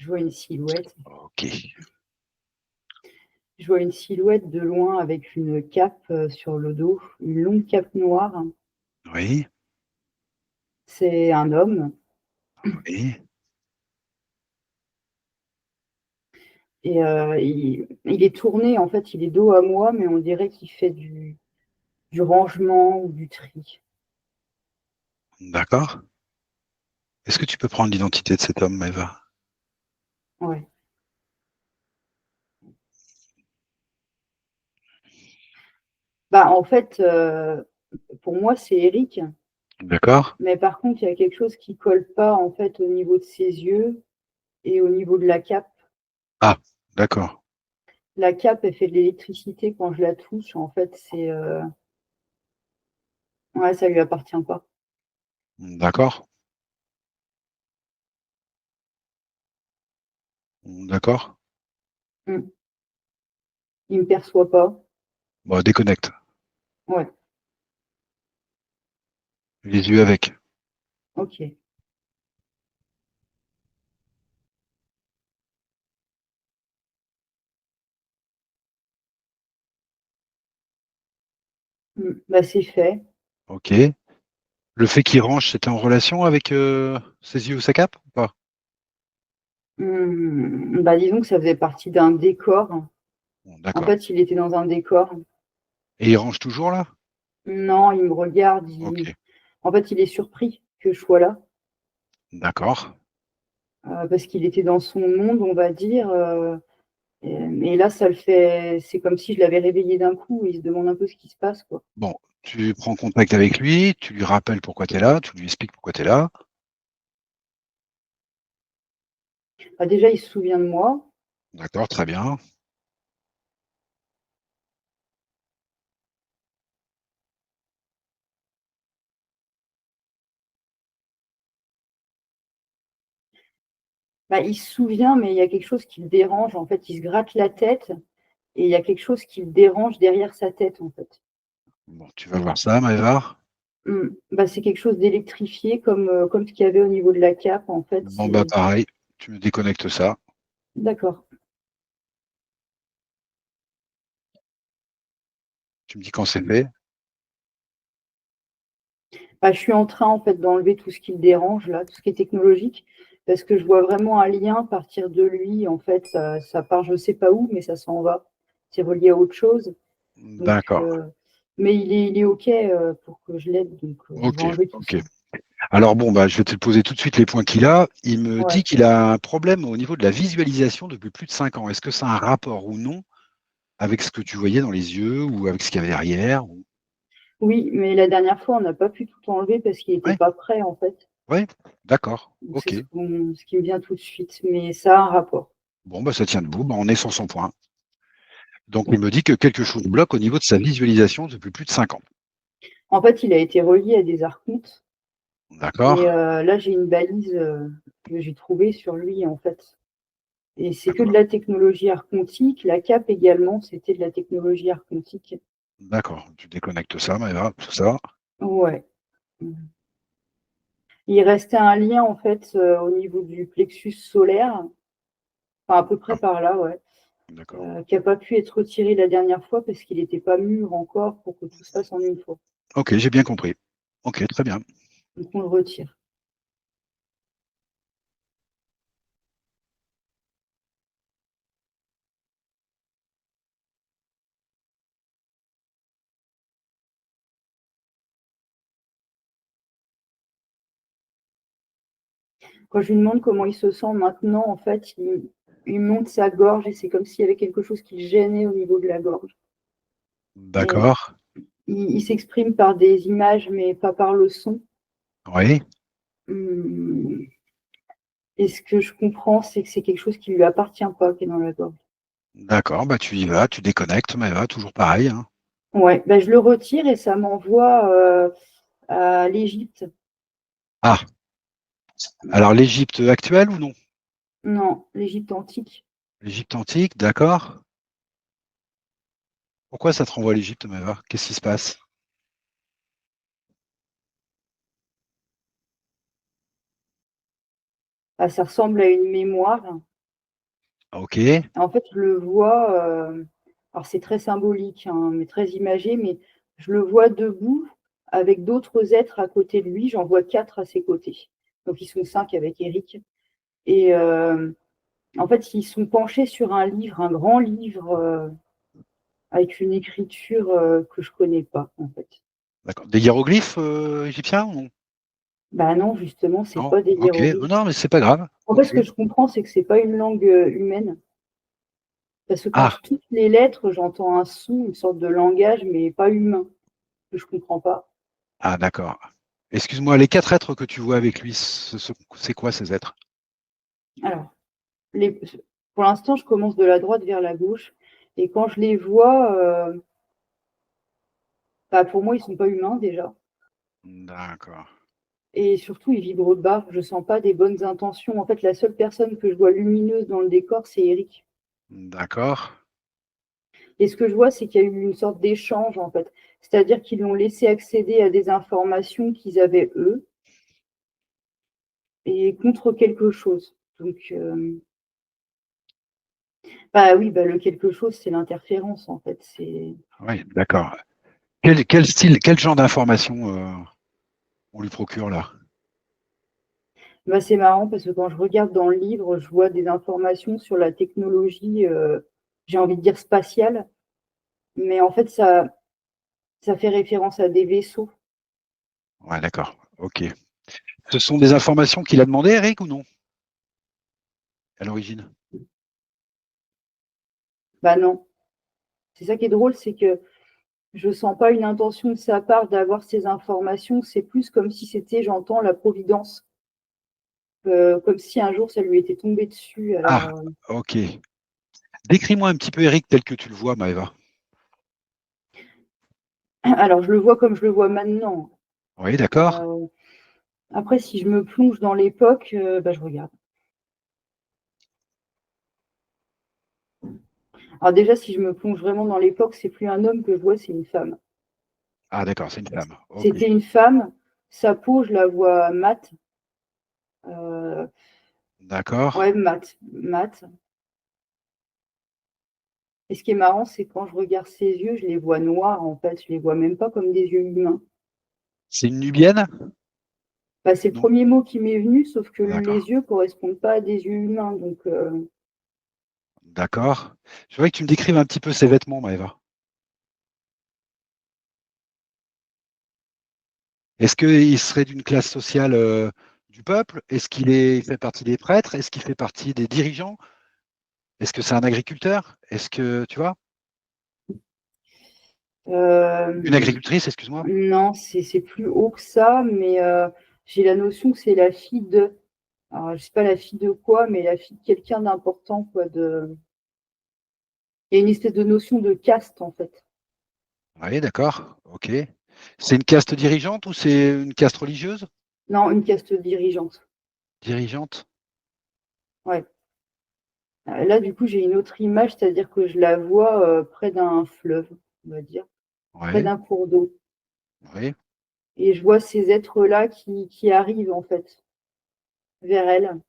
vois une silhouette. OK. Je vois une silhouette de loin avec une cape, sur le dos, une longue cape noire. Oui, C'est un homme oui. et il est tourné, en fait, il est dos à moi, mais on dirait qu'il fait du rangement ou du tri. D'accord. Est-ce que tu peux prendre l'identité de cet homme, Maëva? Ouais. Bah, en fait, pour moi, c'est Eric, D'accord. mais par contre, il y a quelque chose qui colle pas, en fait, au niveau de ses yeux et au niveau de la cape. Ah, d'accord. La cape, elle fait de l'électricité quand je la touche. En fait, ouais, ça lui appartient pas. D'accord. D'accord. Mmh. Il me perçoit pas. Bon, déconnecte. Ouais, Les yeux avec. OK. Bah, c'est fait. OK. Le fait qu'il range, c'était en relation avec, ses yeux ou sa cape ou pas? Bah, disons que ça faisait partie d'un décor. Bon, En d'accord. fait, il était dans un décor. Et il range toujours là? Non, il me regarde, OK. en fait, il est surpris que je sois là, D'accord. parce qu'il était dans son monde, on va dire, et là, ça le fait c'est comme si je l'avais réveillé d'un coup. Il se demande un peu ce qui se passe, quoi. Bon, tu prends contact avec lui, tu lui rappelles pourquoi tu es là, tu lui expliques pourquoi tu es là. Bah, déjà, il se souvient de moi. D'accord, très bien. Bah, il se souvient, mais il y a quelque chose qui le dérange. En fait, il se gratte la tête et il y a quelque chose qui le dérange derrière sa tête, en fait. Bon, tu vas voir ça, Maëva. Bah, c'est quelque chose d'électrifié comme ce qu'il y avait au niveau de la cape, en fait, Bon, bah, c'est pareil, tu me déconnectes ça. d'accord. Tu me dis quand c'est fait. Bah, je suis en train, en fait, d'enlever tout ce qui le dérange, là, tout ce qui est technologique, parce que je vois vraiment un lien partir de lui. En fait, ça part je sais pas où, mais ça s'en va. C'est relié à autre chose, donc D'accord. mais il est OK, pour que je l'aide, donc je vais OK, enlever tout OK. ça. Alors bon, bah, je vais te poser tout de suite les points qu'il a. Il me dit Ouais. qu'il a un problème au niveau de la visualisation depuis plus de 5 ans. Est-ce que ça a un rapport ou non avec ce que tu voyais dans les yeux ou avec ce qu'il y avait derrière ou Oui, mais la dernière fois, on n'a pas pu tout enlever parce qu'il était ouais, pas prêt, en fait. ouais, d'accord, Donc c'est OK. ce qui me vient tout de suite, mais ça a un rapport. Bon, bah, ça tient debout, bah, on est sur son point. Donc il me dit que quelque chose bloque au niveau de sa visualisation depuis plus de 5 ans. En fait, il a été relié à des archontes D'accord, et là, j'ai une balise, que j'ai trouvée sur lui, en fait, et c'est que de d'accord, la technologie archontique. La cape également, c'était de la technologie archontique. d'accord. Tu déconnectes ça, Maëva, tout ça. Ouais. Mmh. Il restait un lien, en fait, au niveau du plexus solaire, enfin, à peu près D'accord, par là, ouais, d'accord. qui a pas pu être retiré la dernière fois parce qu'il était pas mûr encore pour que tout se fasse en une fois. OK, j'ai bien compris. OK, très bien. Donc on le retire. Quand je lui demande comment il se sent maintenant, en fait, il monte sa gorge et c'est comme s'il y avait quelque chose qui le gênait au niveau de la gorge, et D'accord, il s'exprime par des images, mais pas par le son. oui, Mmh, et ce que je comprends, c'est que c'est quelque chose qui lui appartient pas, qui est dans la gorge. d'accord, bah, tu y vas, tu déconnectes, Maëva, toujours pareil, hein. Ouais, bah, je le retire et ça m'envoie, à l'Égypte. Ah, Mmh, alors l'Égypte actuelle ou non? non, l'Égypte antique. L'Égypte antique, d'accord. Pourquoi ça te renvoie à l'Égypte, Maëva? Qu'est-ce qui se passe? Bah, ça ressemble à une mémoire. Ok, En fait, je le vois, alors c'est très symbolique, hein, mais très imagé, mais je le vois debout avec d'autres êtres à côté de lui. J'en vois 4 à ses côtés. Donc ils sont 5 avec Eric. Et en fait, ils sont penchés sur un livre, un grand livre, avec une écriture que je connais pas, en fait. d'accord. Des hiéroglyphes égyptiens ou non? Bah non, justement, c'est Non, pas des ok. hiéroglyphes. Non, mais c'est pas grave. En fait, Ok. ce que je comprends, c'est que c'est pas une langue humaine. Parce que quand Ah, je touche les lettres, j'entends un son, une sorte de langage, mais pas humain, que je comprends pas. ah, d'accord. Excuse-moi, les 4 êtres que tu vois avec lui, c'est quoi ces êtres? Alors, les, pour l'instant, je commence de la droite vers la gauche. Et quand je les vois, bah, pour moi, ils sont pas humains déjà. D'accord. Et surtout, ils vibrent bas. Je sens pas des bonnes intentions. En fait, la seule personne que je vois lumineuse dans le décor, c'est Eric. D'accord. Et ce que je vois, c'est qu'il y a eu une sorte d'échange, en fait. C'est-à-dire qu'ils l'ont laissé accéder à des informations qu'ils avaient eux, et contre quelque chose. Donc, bah oui, bah, le quelque chose, c'est l'interférence, en fait. C'est Oui, d'accord. Quel style, quel genre d'information on lui procure là? bah, c'est marrant parce que quand je regarde dans le livre, je vois des informations sur la technologie, j'ai envie de dire spatiale, mais en fait, ça fait référence à des vaisseaux. Ouais, d'accord. Ok. Ce sont des informations qu'il a demandé, Eric, ou non, à l'origine? Bah non. C'est ça qui est drôle, c'est que je sens pas une intention de sa part d'avoir ces informations. C'est plus comme si c'était, j'entends, la providence, comme si un jour ça lui était tombé dessus. Ah, Alors, ok. Décris-moi un petit peu Eric tel que tu le vois, Maëva. alors je le vois comme je le vois maintenant. Oui, d'accord. Euh, Après, si je me plonge dans l'époque, bah, je regarde. Alors déjà, si je me plonge vraiment dans l'époque, c'est plus un homme que je vois, c'est une femme. Ah, d'accord, c'est une femme. Ok. C'était une femme. Sa peau, je la vois mate. D'accord. Ouais, mate, mate. Et ce qui est marrant, c'est quand je regarde ses yeux, je les vois noirs en fait. Je les vois même pas comme des yeux humains. C'est une nubienne? Bah, c'est le Non. premier mot qui m'est venu, sauf que D'accord. les yeux correspondent pas à des yeux humains. Donc, D'accord. Je voudrais que tu me décrives un petit peu ses vêtements, Maëva. Est-ce qu'il serait d'une classe sociale du peuple? Est-ce il fait partie des prêtres? Est-ce qu'il fait partie des dirigeants? Est-ce que c'est un agriculteur? Est-ce que, tu vois, une euh, agricultrice, excuse-moi? non, c'est plus haut que ça, mais j'ai la notion que c'est la fille de. Alors, je sais pas la fille de quoi, mais la fille de quelqu'un d'important, quoi. Il y a une espèce de notion de caste, en fait. Oui, d'accord. Ok. C'est une caste dirigeante ou c'est une caste religieuse? Non, une caste dirigeante. Dirigeante? Ouais. Là, du coup, j'ai une autre image, c'est-à-dire que je la vois près d'un fleuve, on va dire, près Oui, d'un cours d'eau. oui, Et je vois ces êtres-là qui arrivent, en fait, vers elle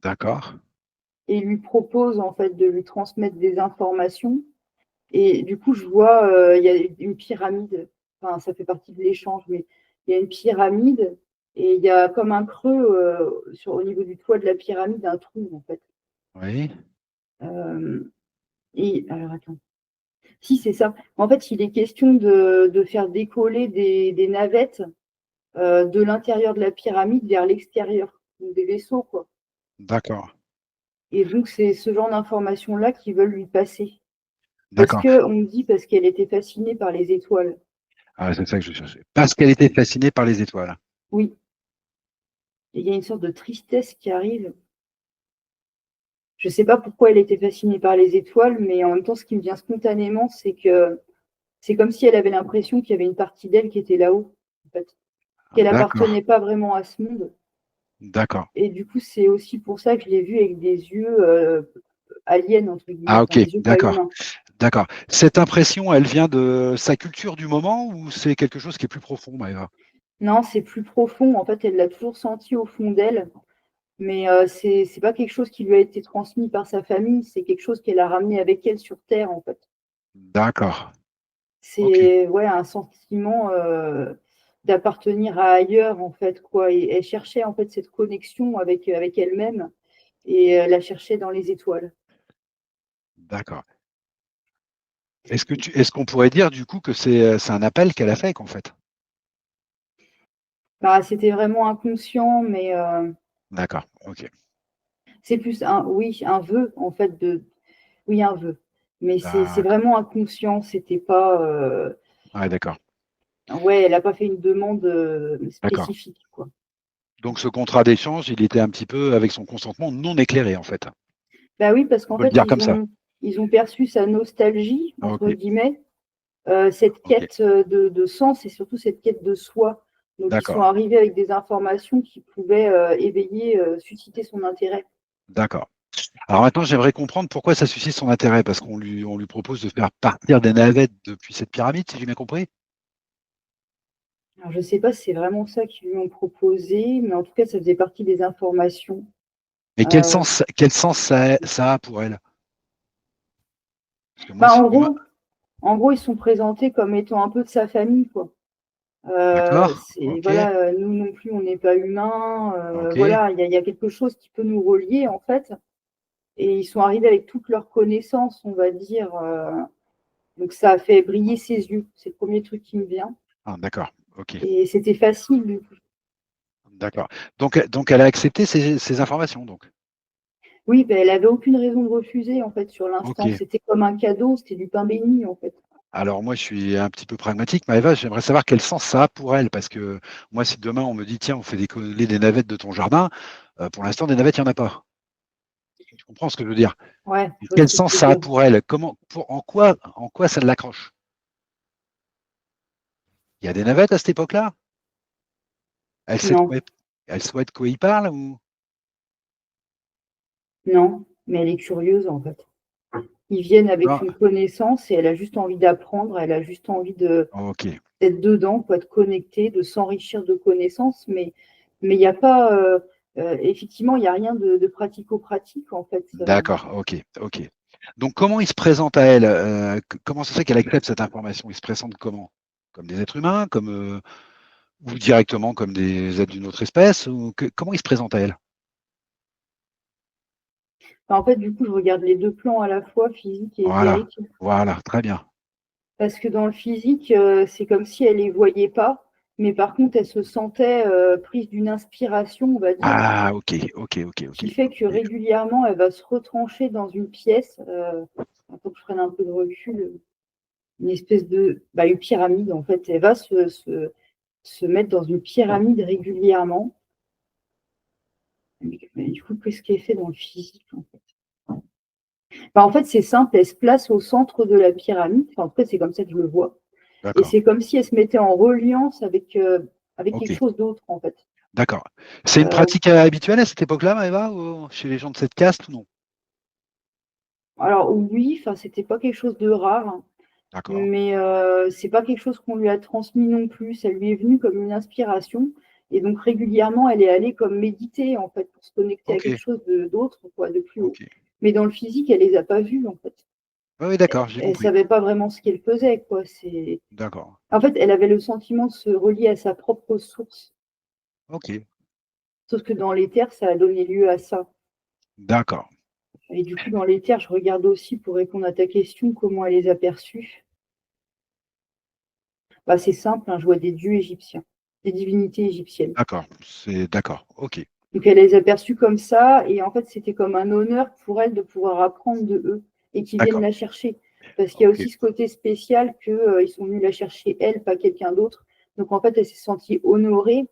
d'accord. et lui proposent, en fait, de lui transmettre des informations. Et du coup, je vois, il y a une pyramide. Enfin, ça fait partie de l'échange, mais il y a une pyramide et il y a comme un creux au niveau du toit de la pyramide, un trou, en fait. Oui, Euh, et alors, attends. Si, c'est ça. En fait, il est question de faire décoller des navettes de l'intérieur de la pyramide vers l'extérieur, donc des vaisseaux, quoi. d'accord. Et donc, c'est ce genre d'informations-là qu'ils veulent lui passer. Parce D'accord. que, on me dit, parce qu'elle était fascinée par les étoiles. Ah, c'est ça que je cherchais. Parce qu'elle était fascinée par les étoiles. Oui, et il y a une sorte de tristesse qui arrive. Je ne sais pas pourquoi elle était fascinée par les étoiles, mais en même temps, ce qui me vient spontanément, c'est que c'est comme si elle avait l'impression qu'il y avait une partie d'elle qui était là-haut, en fait, Ah, qu'elle d'accord, appartenait pas vraiment à ce monde. d'accord. Et du coup, c'est aussi pour ça que je l'ai vue avec des yeux aliens, entre guillemets, Ah, enfin ok, des yeux pas d'accord, humains. d'accord. Cette impression, elle vient de sa culture du moment ou c'est quelque chose qui est plus profond, Maëva? Non, c'est plus profond. En fait, elle l'a toujours senti au fond d'elle. Mais c'est pas quelque chose qui lui a été transmis par sa famille, c'est quelque chose qu'elle a ramené avec elle sur Terre, en fait. D'accord. Ok. C'est ouais, un sentiment d'appartenir à ailleurs, en fait, quoi. Et elle cherchait, en fait, cette connexion avec elle-même et elle la cherchait dans les étoiles. D'accord. Est-ce qu'on pourrait dire du coup que c'est un appel qu'elle a fait, qu'en fait? Bah, c'était vraiment inconscient, mais D'accord. Ok. c'est plus oui, un vœu, en fait, oui, un vœu. Mais c'est D'accord. vraiment inconscient, c'était pas. Ouais, d'accord. Ouais, elle n'a pas fait une demande D'accord. spécifique, quoi. Donc ce contrat d'échange, il était un petit peu avec son consentement non éclairé, en fait. Bah oui, parce On qu'en peut le fait, dire comme ça. ils ont perçu sa nostalgie, Ok. entre guillemets, cette Ok. quête de sens et surtout cette quête de soi. Donc, ils sont D'accord. arrivés avec des informations qui pouvaient éveiller, susciter son intérêt. D'accord. Alors maintenant, j'aimerais comprendre pourquoi ça suscite son intérêt, parce qu'on lui propose de faire partir des navettes depuis cette pyramide, si j'ai bien compris. Alors, je ne sais pas si c'est vraiment ça qu'ils lui ont proposé, mais en tout cas, ça faisait partie des informations. Mais Euh, quel sens ça a pour elle? Parce que moi, bah, moi, en gros, ils sont présentés comme étant un peu de sa famille, quoi. d'accord, ok, Voilà, nous non plus, on n'est pas humains. ok, Voilà, il y a quelque chose qui peut nous relier, en fait. Et ils sont arrivés avec toutes leurs connaissances, on va dire. Donc ça a fait briller ses yeux. C'est le premier truc qui me vient. ah, d'accord, ok, Et c'était facile, du coup. d'accord. Donc elle a accepté ces informations, donc. Oui, ben, elle avait aucune raison de refuser, en fait, sur Ok. l'instant. C'était comme un cadeau, c'était du pain béni, en fait. Alors moi, je suis un petit peu pragmatique, Maëva, j'aimerais savoir quel sens ça a pour elle, parce que moi, si demain on me dit, tiens, on fait décoller des navettes de ton jardin, pour l'instant, des navettes, il n'y en a pas. Tu comprends ce que je veux dire? Ouais, je vois ce Quel que tu sens veux ça a dire. pour elle? En quoi ça l'accroche? Il y a des navettes à cette époque-là? Elle sait de Non, quoi, elle souhaite quoi il parle ou? non, mais elle est curieuse, en fait. Ils viennent avec Non. une connaissance et elle a juste envie d'apprendre, elle a juste envie Ok, d'être dedans, quoi, de connecter, de s'enrichir de connaissances, mais il n'y a pas, effectivement, il n'y a rien de pratico-pratique, en fait. d'accord, ok, ok. Donc comment il se présente à elle? Comment ça se fait qu'elle accepte cette information? Il se présente comment? Comme des êtres humains, ou directement comme des êtres d'une autre espèce? Comment il se présente à elle? Enfin, en fait, du coup, je regarde les deux plans à la fois, physique et Voilà, éthérique, voilà, très bien. parce que dans le physique, c'est comme si elle les voyait pas, mais par contre, elle se sentait prise d'une inspiration, on va dire, Ah, ok, ok, ok, ok. qui fait que régulièrement, elle va se retrancher dans une pièce. Attends que je prenne un peu de recul, une espèce une pyramide, en fait. Elle va se mettre dans une pyramide régulièrement. Mais du coup, qu'est-ce qu'elle fait dans le physique, en fait? En fait, c'est simple, elle se place au centre de la pyramide. Enfin, en tout cas, c'est comme ça que je le vois. Et D'accord, c'est comme si elle se mettait en reliance avec ok, quelque chose d'autre, en fait. d'accord. C'est une Euh, pratique habituelle à cette époque-là, Maëva, chez les gens de cette caste ou non? alors oui, enfin, c'était pas quelque chose de rare, hein, D'accord, mais c'est pas quelque chose qu'on lui a transmis non plus. Ça lui est venu comme une inspiration. Et donc régulièrement, elle est allée comme méditer, en fait, pour se connecter à ok, quelque chose d'autre, quoi, de plus haut. ok. Mais dans le physique, elle les a pas vus, en fait. Oui, oui, d'accord, j'ai Elle compris. savait pas vraiment ce qu'elle faisait, quoi. D'accord, En fait, elle avait le sentiment de se relier à sa propre source. ok, Sauf que dans l'éther, ça a donné lieu à ça. d'accord. Et du coup, dans l'éther, je regarde aussi pour répondre à ta question, comment elle les a perçus. Bah, c'est simple, hein, je vois des dieux égyptiens, des divinités égyptiennes. D'accord, c'est d'accord, ok, Donc elle les a perçus comme ça, et en fait, c'était comme un honneur pour elle de pouvoir apprendre de eux et qu'ils viennent d'accord, la chercher. Parce qu'il y a ok. aussi ce côté spécial qu'ils sont venus la chercher, elle, pas quelqu'un d'autre. Donc en fait, elle s'est sentie honorée,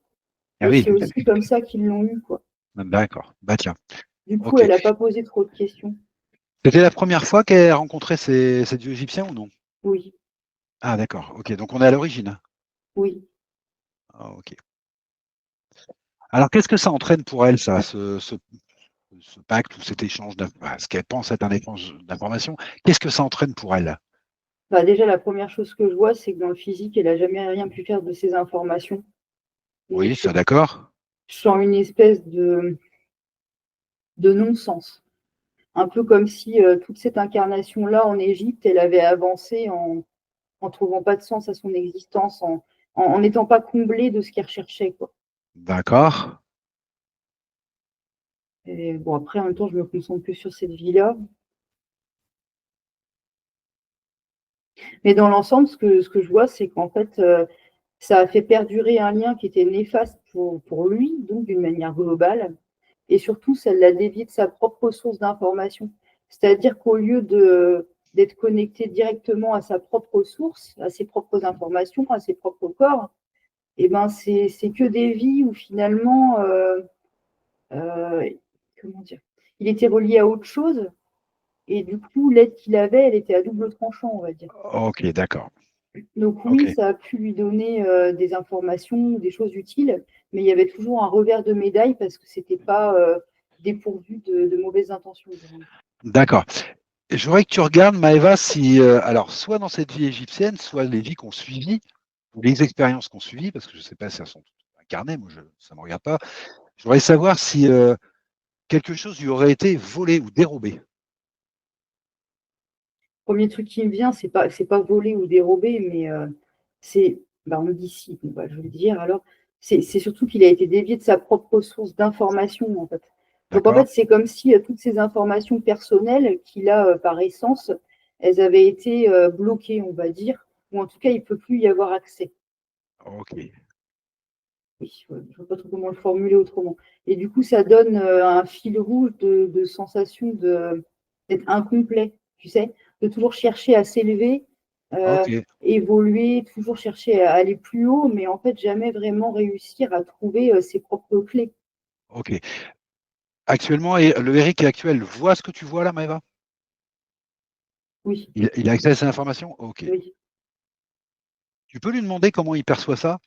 Ah et oui, c'est aussi comme ça qu'ils l'ont eu, quoi. d'accord, bah tiens, Du coup, ok. elle n'a pas posé trop de questions. C'était la première fois qu'elle rencontrait ces dieux égyptiens ou non? Oui, Ah d'accord, ok, donc on est à l'origine. oui. Ah, ok. Alors qu'est-ce que ça entraîne pour elle, ça, ce pacte ou cet échange, ce qu'elle pense être un échange d'informations, qu'est-ce que ça entraîne pour elle? Bah, déjà, la première chose que je vois, c'est que dans le physique, elle n'a jamais rien pu faire de ces informations. Donc, Oui, ça d'accord. je sens une espèce de de non-sens. Un peu comme si toute cette incarnation-là en Égypte, elle avait avancé en trouvant pas de sens à son existence, en n'étant pas comblée de ce qu'elle recherchait, quoi. D'accord. Et bon, après, en même temps, je me concentre que sur cette vie-là. Mais dans l'ensemble, ce que je vois, c'est qu'en fait, ça a fait perdurer un lien qui était néfaste pour lui, donc d'une manière globale. Et surtout, ça l'a dévié de sa propre source d'information. C'est-à-dire qu'au lieu d'être connecté directement à sa propre source, à ses propres informations, à ses propres corps, et ben c'est que des vies où finalement, euh, comment dire, il était relié à autre chose. Et du coup, l'aide qu'il avait, elle était à double tranchant, on va dire. Ok, d'accord. Donc Ok. oui, ça a pu lui donner des informations, des choses utiles, mais il y avait toujours un revers de médaille parce que c'était pas dépourvu de mauvaises intentions. D'accord. Je voudrais que tu regardes, Maëva, si, alors, soit dans cette vie égyptienne, soit les vies qu'on suivit, ou les expériences qu'on suivit, parce que je ne sais pas si elles sont incarnées, moi, ça ne me regarde pas. Je voudrais savoir si quelque chose lui aurait été volé ou dérobé. Premier truc qui me vient, c'est pas voler ou dérober, mais c'est, bah, on dit si, bon, bah, je vais le dire alors, c'est surtout qu'il a été dévié de sa propre source d'information en fait. Donc en D'accord? fait, c'est comme si toutes ces informations personnelles qu'il a par essence, elles avaient été bloquées, on va dire, ou en tout cas, il ne peut plus y avoir accès. Ok. Oui, ouais, je ne vois pas trop comment le formuler autrement. Et du coup, ça donne un fil rouge de sensation d'être incomplet, tu sais, de toujours chercher à s'élever, euh, Ok. évoluer, toujours chercher à aller plus haut, mais en fait, jamais vraiment réussir à trouver ses propres clés. Ok. Actuellement, et le Eric actuel voit ce que tu vois là, Maëva? Oui, Il a accès à ces informations? Ok. oui. Tu peux lui demander comment il perçoit ça?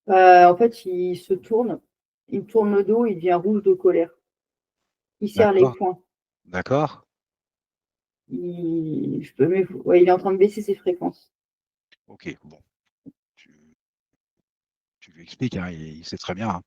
En fait, il tourne le dos, il devient rouge de colère. Il serre les D'accord. poings. D'accord. Ouais, il est en train de baisser ses fréquences. Ok. Bon. Tu, tu lui expliques, hein, il sait très bien, hein.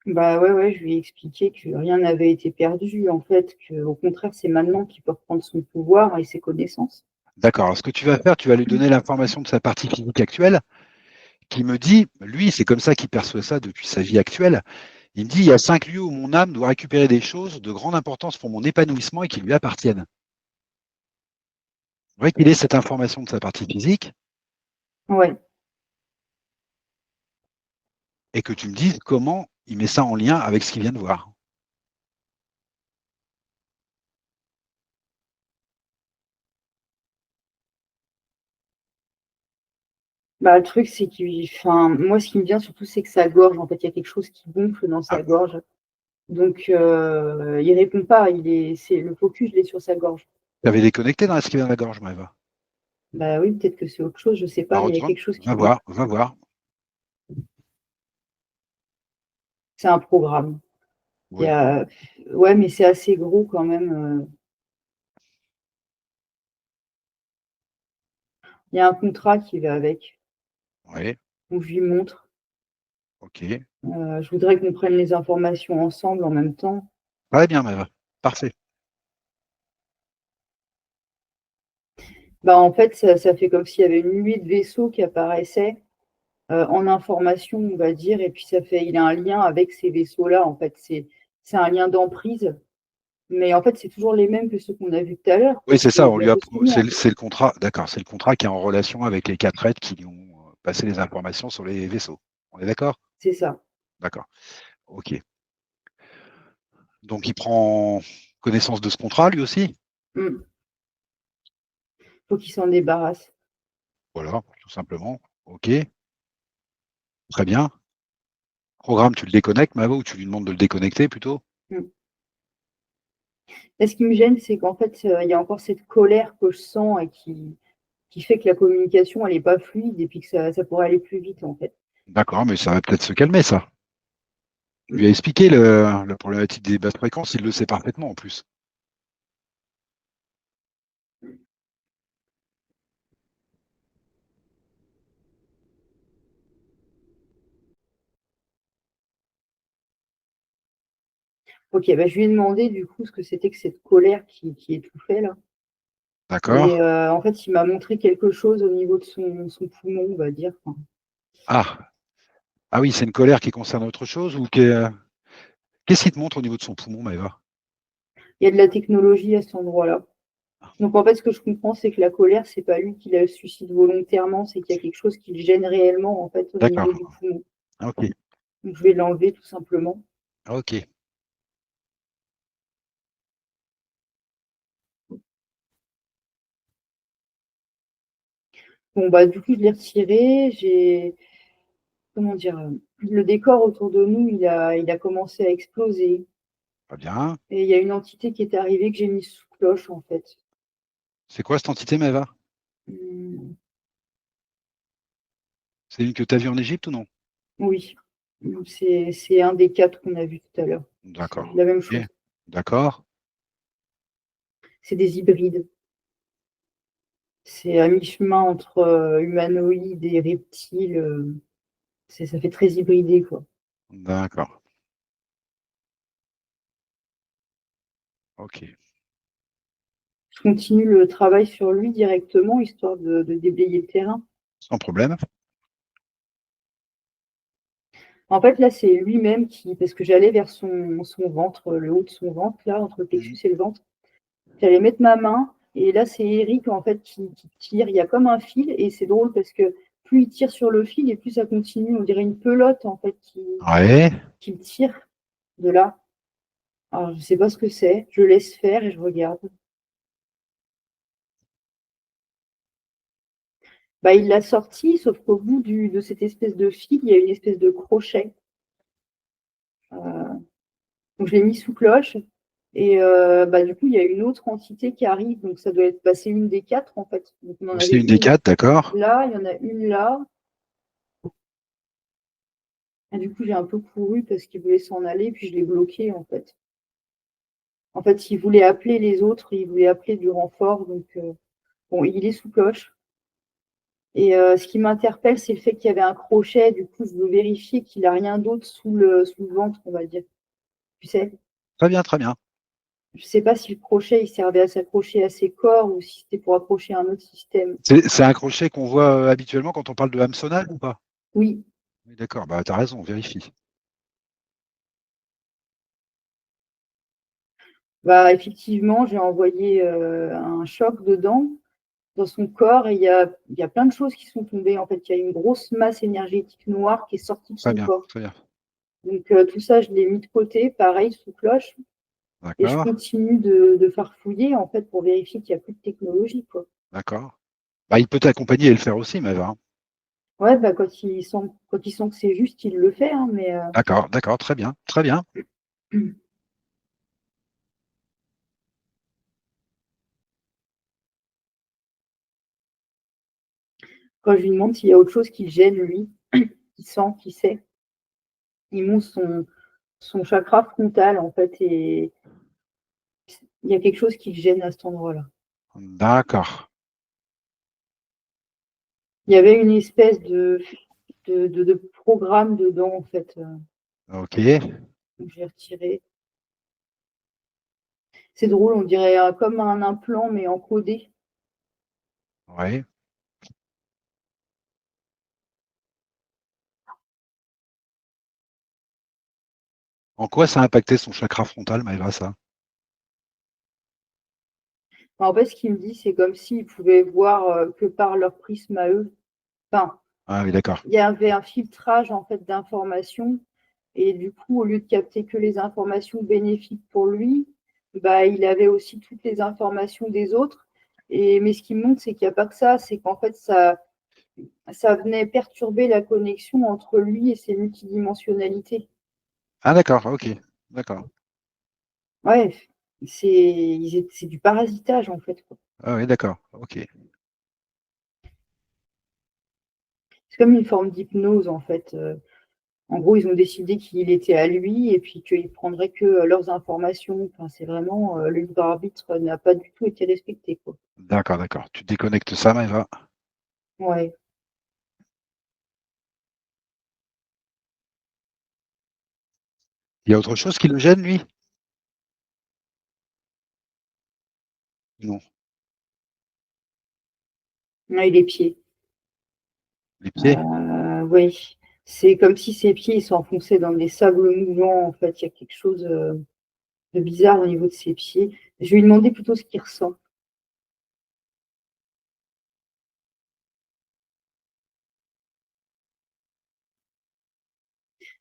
Bah ouais, ouais, je lui ai expliqué que rien n'avait été perdu, en fait, qu'au contraire, c'est maintenant qu'il peut reprendre son pouvoir et ses connaissances. D'accord. Alors, ce que tu vas faire, tu vas lui donner l'information de sa partie physique actuelle, qui me dit, lui, c'est comme ça qu'il perçoit ça depuis sa vie actuelle. Il me dit, il y a 5 lieux où mon âme doit récupérer des choses de grande importance pour mon épanouissement et qui lui appartiennent. Je voudrais qu'il ait cette information de sa partie physique Ouais. et que tu me dises comment il met ça en lien avec ce qu'il vient de voir. Bah, le truc, c'est enfin, moi, ce qui me vient surtout, c'est que sa gorge, en fait, il y a quelque chose qui gonfle dans Ah, sa gorge. Donc, il répond pas, le focus, il est sur sa gorge. tu avais déconnecté dans ce qui vient de la gorge, Maëva. Bah oui, peut-être que c'est autre chose, je sais Bah, pas, mais il y a retourne, quelque chose qui va voir, gonfle. va voir. C'est un programme. Il y Oui, a... Ouais, mais c'est assez gros quand même. Il y a un contrat qui va avec. oui, Donc, je lui montre. ok. Je voudrais qu'on prenne les informations ensemble en même temps. Très bien, Maëva. Parfait. Bah, en fait, ça fait comme s'il y avait une nuée de vaisseaux qui apparaissait en information, on va dire, et puis il a un lien avec ces vaisseaux-là. En fait, c'est un lien d'emprise, mais en fait, c'est toujours les mêmes que ceux qu'on a vus tout à l'heure, Oui, parce c'est qu'il ça, y on a lui a, deux souvenirs. c'est le contrat, d'accord, c'est le contrat qui est en relation avec les 4 êtres qui lui ont passé les informations sur les vaisseaux. On est d'accord? C'est ça. D'accord. Ok. Donc il prend connaissance de ce contrat lui aussi? Il faut qu'il s'en débarrasse. Voilà, tout simplement. Ok, très bien. Programme, tu le déconnectes, Mavo, ou tu lui demandes de le déconnecter plutôt? Mm. Et ce qui me gêne, c'est qu'en fait, il y a encore cette colère que je sens et qui fait que la communication, elle n'est pas fluide et puis que ça pourrait aller plus vite, en fait. D'accord, mais ça va peut-être se calmer, ça. Tu lui as expliqué la problématique des basses fréquences, il le sait parfaitement en plus. Ok, bah, je lui ai demandé du coup ce que c'était que cette colère qui étouffait là. Et D'accord. en fait, il m'a montré quelque chose au niveau de son poumon, on va dire. Enfin, Ah, ah oui, c'est une colère qui concerne autre chose ou qu'est-ce qu'il te montre au niveau de son poumon, Maëva? il y a de la technologie à cet endroit-là. Donc en fait, ce que je comprends, c'est que la colère, c'est pas lui qui la suscite volontairement, c'est qu'il y a quelque chose qui le gêne réellement en fait au niveau D'accord. du poumon. Ok. Donc je vais l'enlever tout simplement. Ok. Bon bah du coup, je l'ai retiré. J'ai comment dire, le décor autour de nous, il a commencé à exploser. Pas bien. Et il y a une entité qui est arrivée que j'ai mise sous cloche en fait. C'est quoi cette entité, Maëva? Hum, C'est une que tu as vue en Égypte ou non? oui, c'est un des quatre qu'on a vu tout à l'heure. C'est D'accord. la même Ok. chose. D'accord. C'est des hybrides. C'est à mi-chemin entre humanoïdes et reptiles. Ça fait très hybridé, quoi. D'accord. Ok. Je continue le travail sur lui directement, histoire de déblayer le terrain. Sans problème. En fait, là, c'est lui-même qui, parce que j'allais vers son ventre, le haut de son ventre, là, entre le Mhm. plexus et le ventre. J'allais mettre ma main, et là, c'est Eric, en fait, qui tire. Il y a comme un fil, et c'est drôle parce que plus il tire sur le fil, et plus ça continue. On dirait une pelote, en fait, Ouais. qui me tire de là. Alors, je ne sais pas ce que c'est. Je laisse faire et je regarde. Bah, il l'a sorti, sauf qu'au bout de cette espèce de fil, il y a une espèce de crochet. Euh, donc, je l'ai mis sous cloche. Et bah, du coup, il y a une autre entité qui arrive. Donc, ça doit être passé une des quatre, en fait. Donc, on en Donc c'est avait une des une quatre, d'accord. là, il y en a une là. Et du coup, j'ai un peu couru parce qu'il voulait s'en aller, puis je l'ai bloqué, en fait. En fait, il voulait appeler les autres, il voulait appeler du renfort. Donc, bon, il est sous cloche. Et ce qui m'interpelle, c'est le fait qu'il y avait un crochet. Du coup, je veux vérifier qu'il n'a rien d'autre sous le ventre, on va dire. Tu sais, Très bien, très bien. je ne sais pas si le crochet il servait à s'accrocher à ses corps ou si c'était pour accrocher un autre système. C'est un crochet qu'on voit habituellement quand on parle de hameçonnage ou pas? Oui, Oui, d'accord, bah t'as raison, vérifie. bah effectivement, j'ai envoyé un choc dedans, dans son corps, et il y a plein de choses qui sont tombées. En fait, il y a une grosse masse énergétique noire qui est sortie de Très son bien, corps. très bien. Donc tout ça, je l'ai mis de côté, pareil, sous cloche, et je D'accord, continue de farfouiller en fait pour vérifier qu'il n'y a plus de technologie, quoi. d'accord. Bah, il peut t'accompagner et le faire aussi, Maëva, hein. Ouais, bah, quand il sent que c'est juste, il le fait, hein, mais D'accord, d'accord, très bien, très bien. quand je lui demande s'il y a autre chose qui le gêne, lui, qui sent, qui sait, il monte son chakra frontal, en fait, et il y a quelque chose qui le gêne à cet endroit-là. D'accord. Il y avait une espèce de programme dedans, en fait. Ok. Donc, j'ai retiré. C'est drôle, on dirait comme un implant, mais encodé. Ouais. En quoi ça a impacté son chakra frontal, Maëva, ça? En fait, ce qu'il me dit, c'est comme s'ils pouvaient voir que par leur prisme à eux. Enfin, Ah oui, d'accord. il y avait un filtrage en fait d'informations, et du coup, au lieu de capter que les informations bénéfiques pour lui, bah, il avait aussi toutes les informations des autres. Mais ce qui me montre, c'est qu'il n'y a pas que ça, c'est qu'en fait, ça venait perturber la connexion entre lui et ses multidimensionnalités. Ah d'accord, ok. D'accord. Ouais, c'est du parasitage en fait, quoi. Ah oui, d'accord. Ok. C'est comme une forme d'hypnose, en fait. En gros, ils ont décidé qu'il était à lui et puis qu'ils prendraient que leurs informations. Enfin, c'est vraiment le libre arbitre n'a pas du tout été respecté, quoi. D'accord, d'accord. Tu déconnectes ça, Maëva. Ouais. Il y a autre chose qui le gêne, lui? Non. Ouais, les pieds. Les pieds? Oui. C'est comme si ses pieds ils s'enfonçaient dans des sables mouvants. En fait, il y a quelque chose de bizarre au niveau de ses pieds. Je vais lui demander plutôt ce qu'il ressent.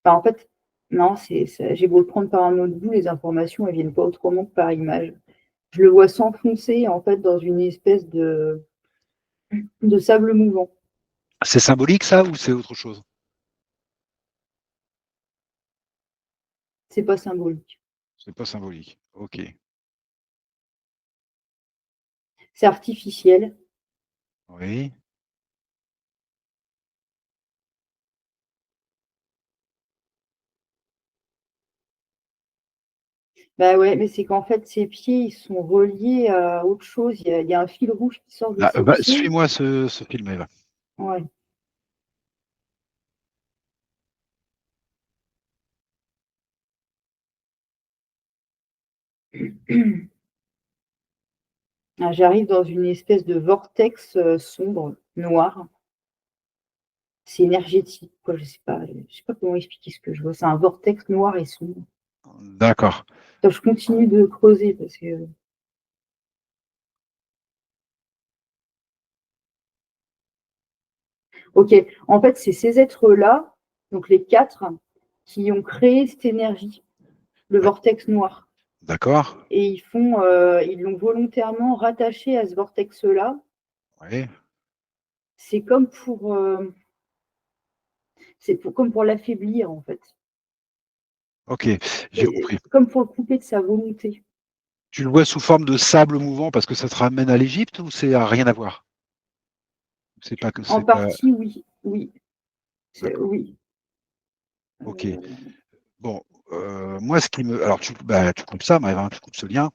Enfin, en fait, non, j'ai beau le prendre par un autre bout, les informations, elles viennent pas autrement que par image. Je le vois s'enfoncer, en fait, dans une espèce de sable mouvant. C'est symbolique, ça, ou c'est autre chose? C'est pas symbolique. C'est pas symbolique. Ok. C'est artificiel. Oui. Bah ouais, mais c'est qu'en fait, ses pieds, ils sont reliés à autre chose. Il y a un fil rouge qui sort de Ah, ses pieds. suis-moi ce film, Maëva. Ouais. Ah, j'arrive dans une espèce de vortex sombre, noir. C'est énergétique, quoi. Je sais pas comment expliquer ce que je vois. C'est un vortex noir et sombre. D'accord. Attends, je continue de creuser parce que. Ok, en fait, c'est ces êtres-là, donc les quatre, qui ont créé cette énergie, le vortex noir. D'accord. Et ils l'ont volontairement rattaché à ce vortex-là. Oui. C'est comme pour l'affaiblir, en fait. Ok, j'ai compris. Comme pour le couper de sa volonté. Tu le vois sous forme de sable mouvant parce que ça te ramène à l'Égypte ou c'est à rien à voir? C'est pas que En c'est pas. partie, oui, oui, D'accord. oui. Ok. Euh, Bon, moi, ce qui me. Alors, tu coupes ça, Maëva, tu coupes ce lien.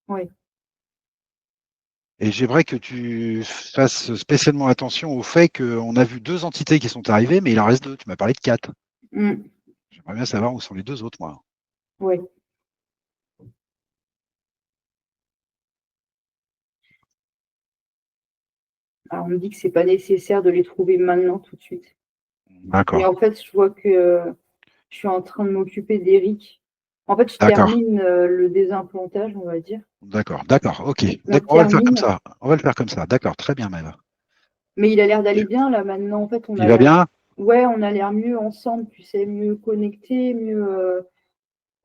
ouais. Et j'aimerais que tu fasses spécialement attention au fait qu'on a vu deux entités qui sont arrivées, mais il en reste deux. Tu m'as parlé de quatre. Mm, J'aimerais bien savoir où sont les deux autres, moi. ouais. Alors, on me dit que c'est pas nécessaire de les trouver maintenant tout de suite. Mais D'accord. en fait, je vois que je suis en train de m'occuper d'Eric. En fait, je D'accord. termine le désimplantage, on va dire. D'accord. D'accord. Ok. On D'accord. On va le faire comme termine. ça. On va le faire comme ça. D'accord. Très bien, Maëva. Mais il a l'air d'aller bien là maintenant. En fait, on Il a va l'air. bien? Ouais, on a l'air mieux ensemble, tu sais, mieux connectés, mieux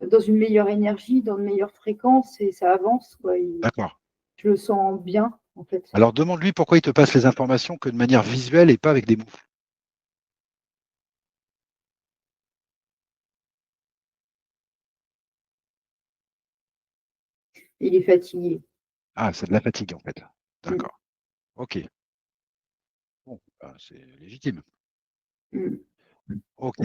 dans une meilleure énergie, dans de meilleures fréquences et ça avance, quoi. D'accord. Je le sens bien, en fait. Alors demande-lui pourquoi il te passe les informations que de manière visuelle et pas avec des mots. Il est fatigué. Ah, c'est de la fatigue en fait. Mm, D'accord. Ok. Bon, bah, c'est légitime. mm. Ok.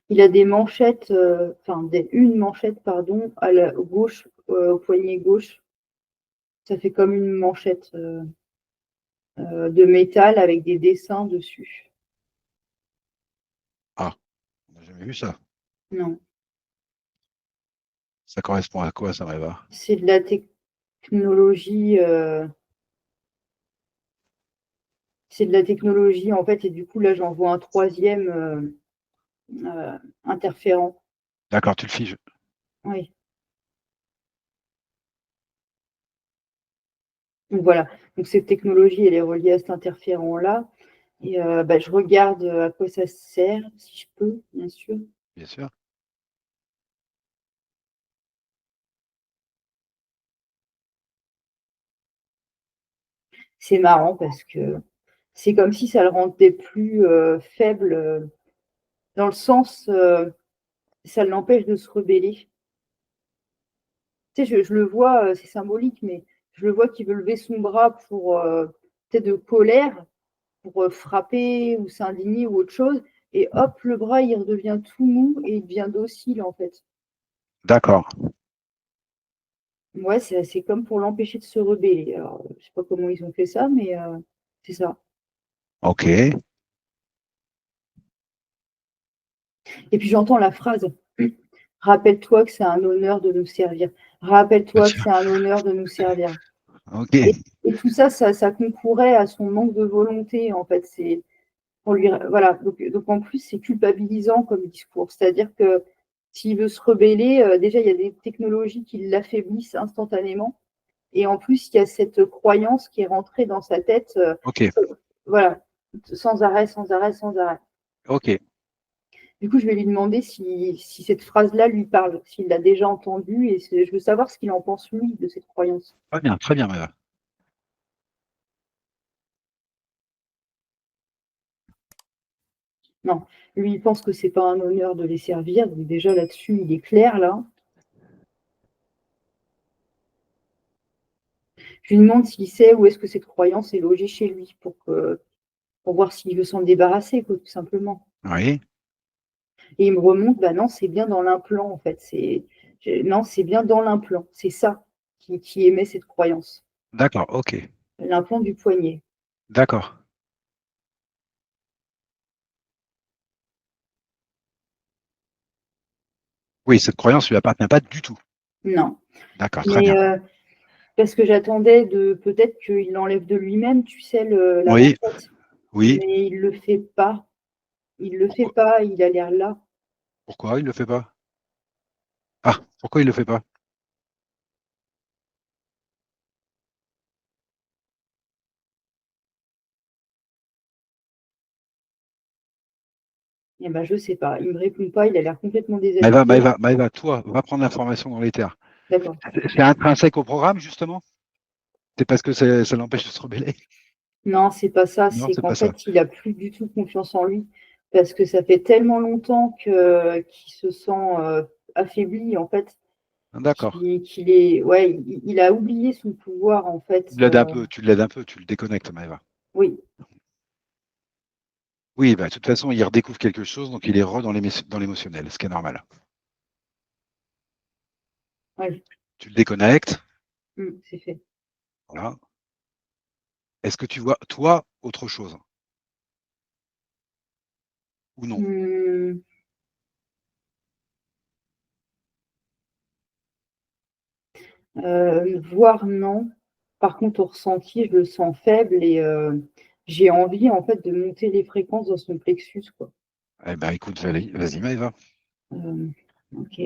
Il a des manchettes, enfin une manchette, pardon, à la gauche, au poignet gauche. Ça fait comme une manchette de métal avec des dessins dessus. Ah, on n'a jamais vu ça. Non, Ça correspond à quoi, ça, Maëva? c'est de la technologie. C'est de la technologie en fait, et du coup là j'en vois un troisième interférent. D'accord, tu le figes. Oui. Donc voilà. Donc cette technologie, elle est reliée à cet interférent-là. Et bah, je regarde à quoi ça sert, si je peux, bien sûr. Bien sûr. C'est marrant parce que c'est comme si ça le rendait plus faible, dans le sens, ça l'empêche de se rebeller. Tu sais, je le vois, c'est symbolique, mais je le vois qui veut lever son bras pour, peut-être de colère, pour frapper ou s'indigner ou autre chose, et hop, le bras, il redevient tout mou et il devient docile, en fait. D'accord. Ouais, c'est comme pour l'empêcher de se rebeller. Alors, je sais pas comment ils ont fait ça, mais c'est ça. Ok. Et puis j'entends la phrase: «Rappelle-toi que c'est un honneur de nous servir. Bah, Rappelle-toi que tiens. c'est un honneur de nous servir». Ok. Et tout ça, ça concourait à son manque de volonté, en fait. C'est pour lui, voilà. Donc en plus, c'est culpabilisant comme discours. C'est-à-dire que s'il veut se rebeller, déjà, il y a des technologies qui l'affaiblissent instantanément. Et en plus, il y a cette croyance qui est rentrée dans sa tête, Ok. voilà, sans arrêt, sans arrêt, sans arrêt. Ok. Du coup, je vais lui demander si cette phrase-là lui parle, s'il l'a déjà entendue, et je veux savoir ce qu'il en pense, lui, de cette croyance. Très bien, Maëva. Non, lui, il pense que c'est pas un honneur de les servir, donc déjà là-dessus, il est clair, là. Je lui demande s'il sait où est-ce que cette croyance est logée chez lui, pour voir s'il veut s'en débarrasser, quoi, tout simplement. Oui. Et il me remonte, bah non, c'est bien dans l'implant, en fait. Non, c'est bien dans l'implant. C'est ça qui émet cette croyance. D'accord. Ok. L'implant du poignet. D'accord. Oui, cette croyance lui appartient pas du tout. Non. D'accord. Très Mais bien. parce que j'attendais de peut-être qu'il l'enlève de lui-même, tu sais, la Oui. manchette. Oui. Mais il le fait pas. Il le fait Pourquoi? pas, il a l'air là. Pourquoi il le fait pas? Ah, pourquoi il le fait pas? Eh ben, je sais pas. Il me répond pas, il a l'air complètement Maëva, désabusé. Maëva, Maëva, toi, va prendre l'information dans les terres. D'accord. C'est intrinsèque au programme, justement? C'est parce que ça l'empêche de se rebeller? Non, c'est pas ça. Non, C'est c'est qu'en pas ça. fait, il a plus du tout confiance en lui parce que ça fait tellement longtemps qu'il se sent affaibli, en fait, D'accord. ouais, il a oublié son pouvoir, en fait. Tu l'aides un peu, tu le déconnectes, Maëva. Oui, Oui, bah, de toute façon, il redécouvre quelque chose, donc il est dans l'émotionnel, ce qui est normal. ouais, Tu le déconnectes, c'est fait. voilà. Est-ce que tu vois, toi, autre chose? Ou non? Mmh. Voir, non. Par contre, au ressenti, je le sens faible et j'ai envie, en fait, de monter les fréquences dans son plexus, quoi. Eh ben, écoute, vas-y, Maëva. OK.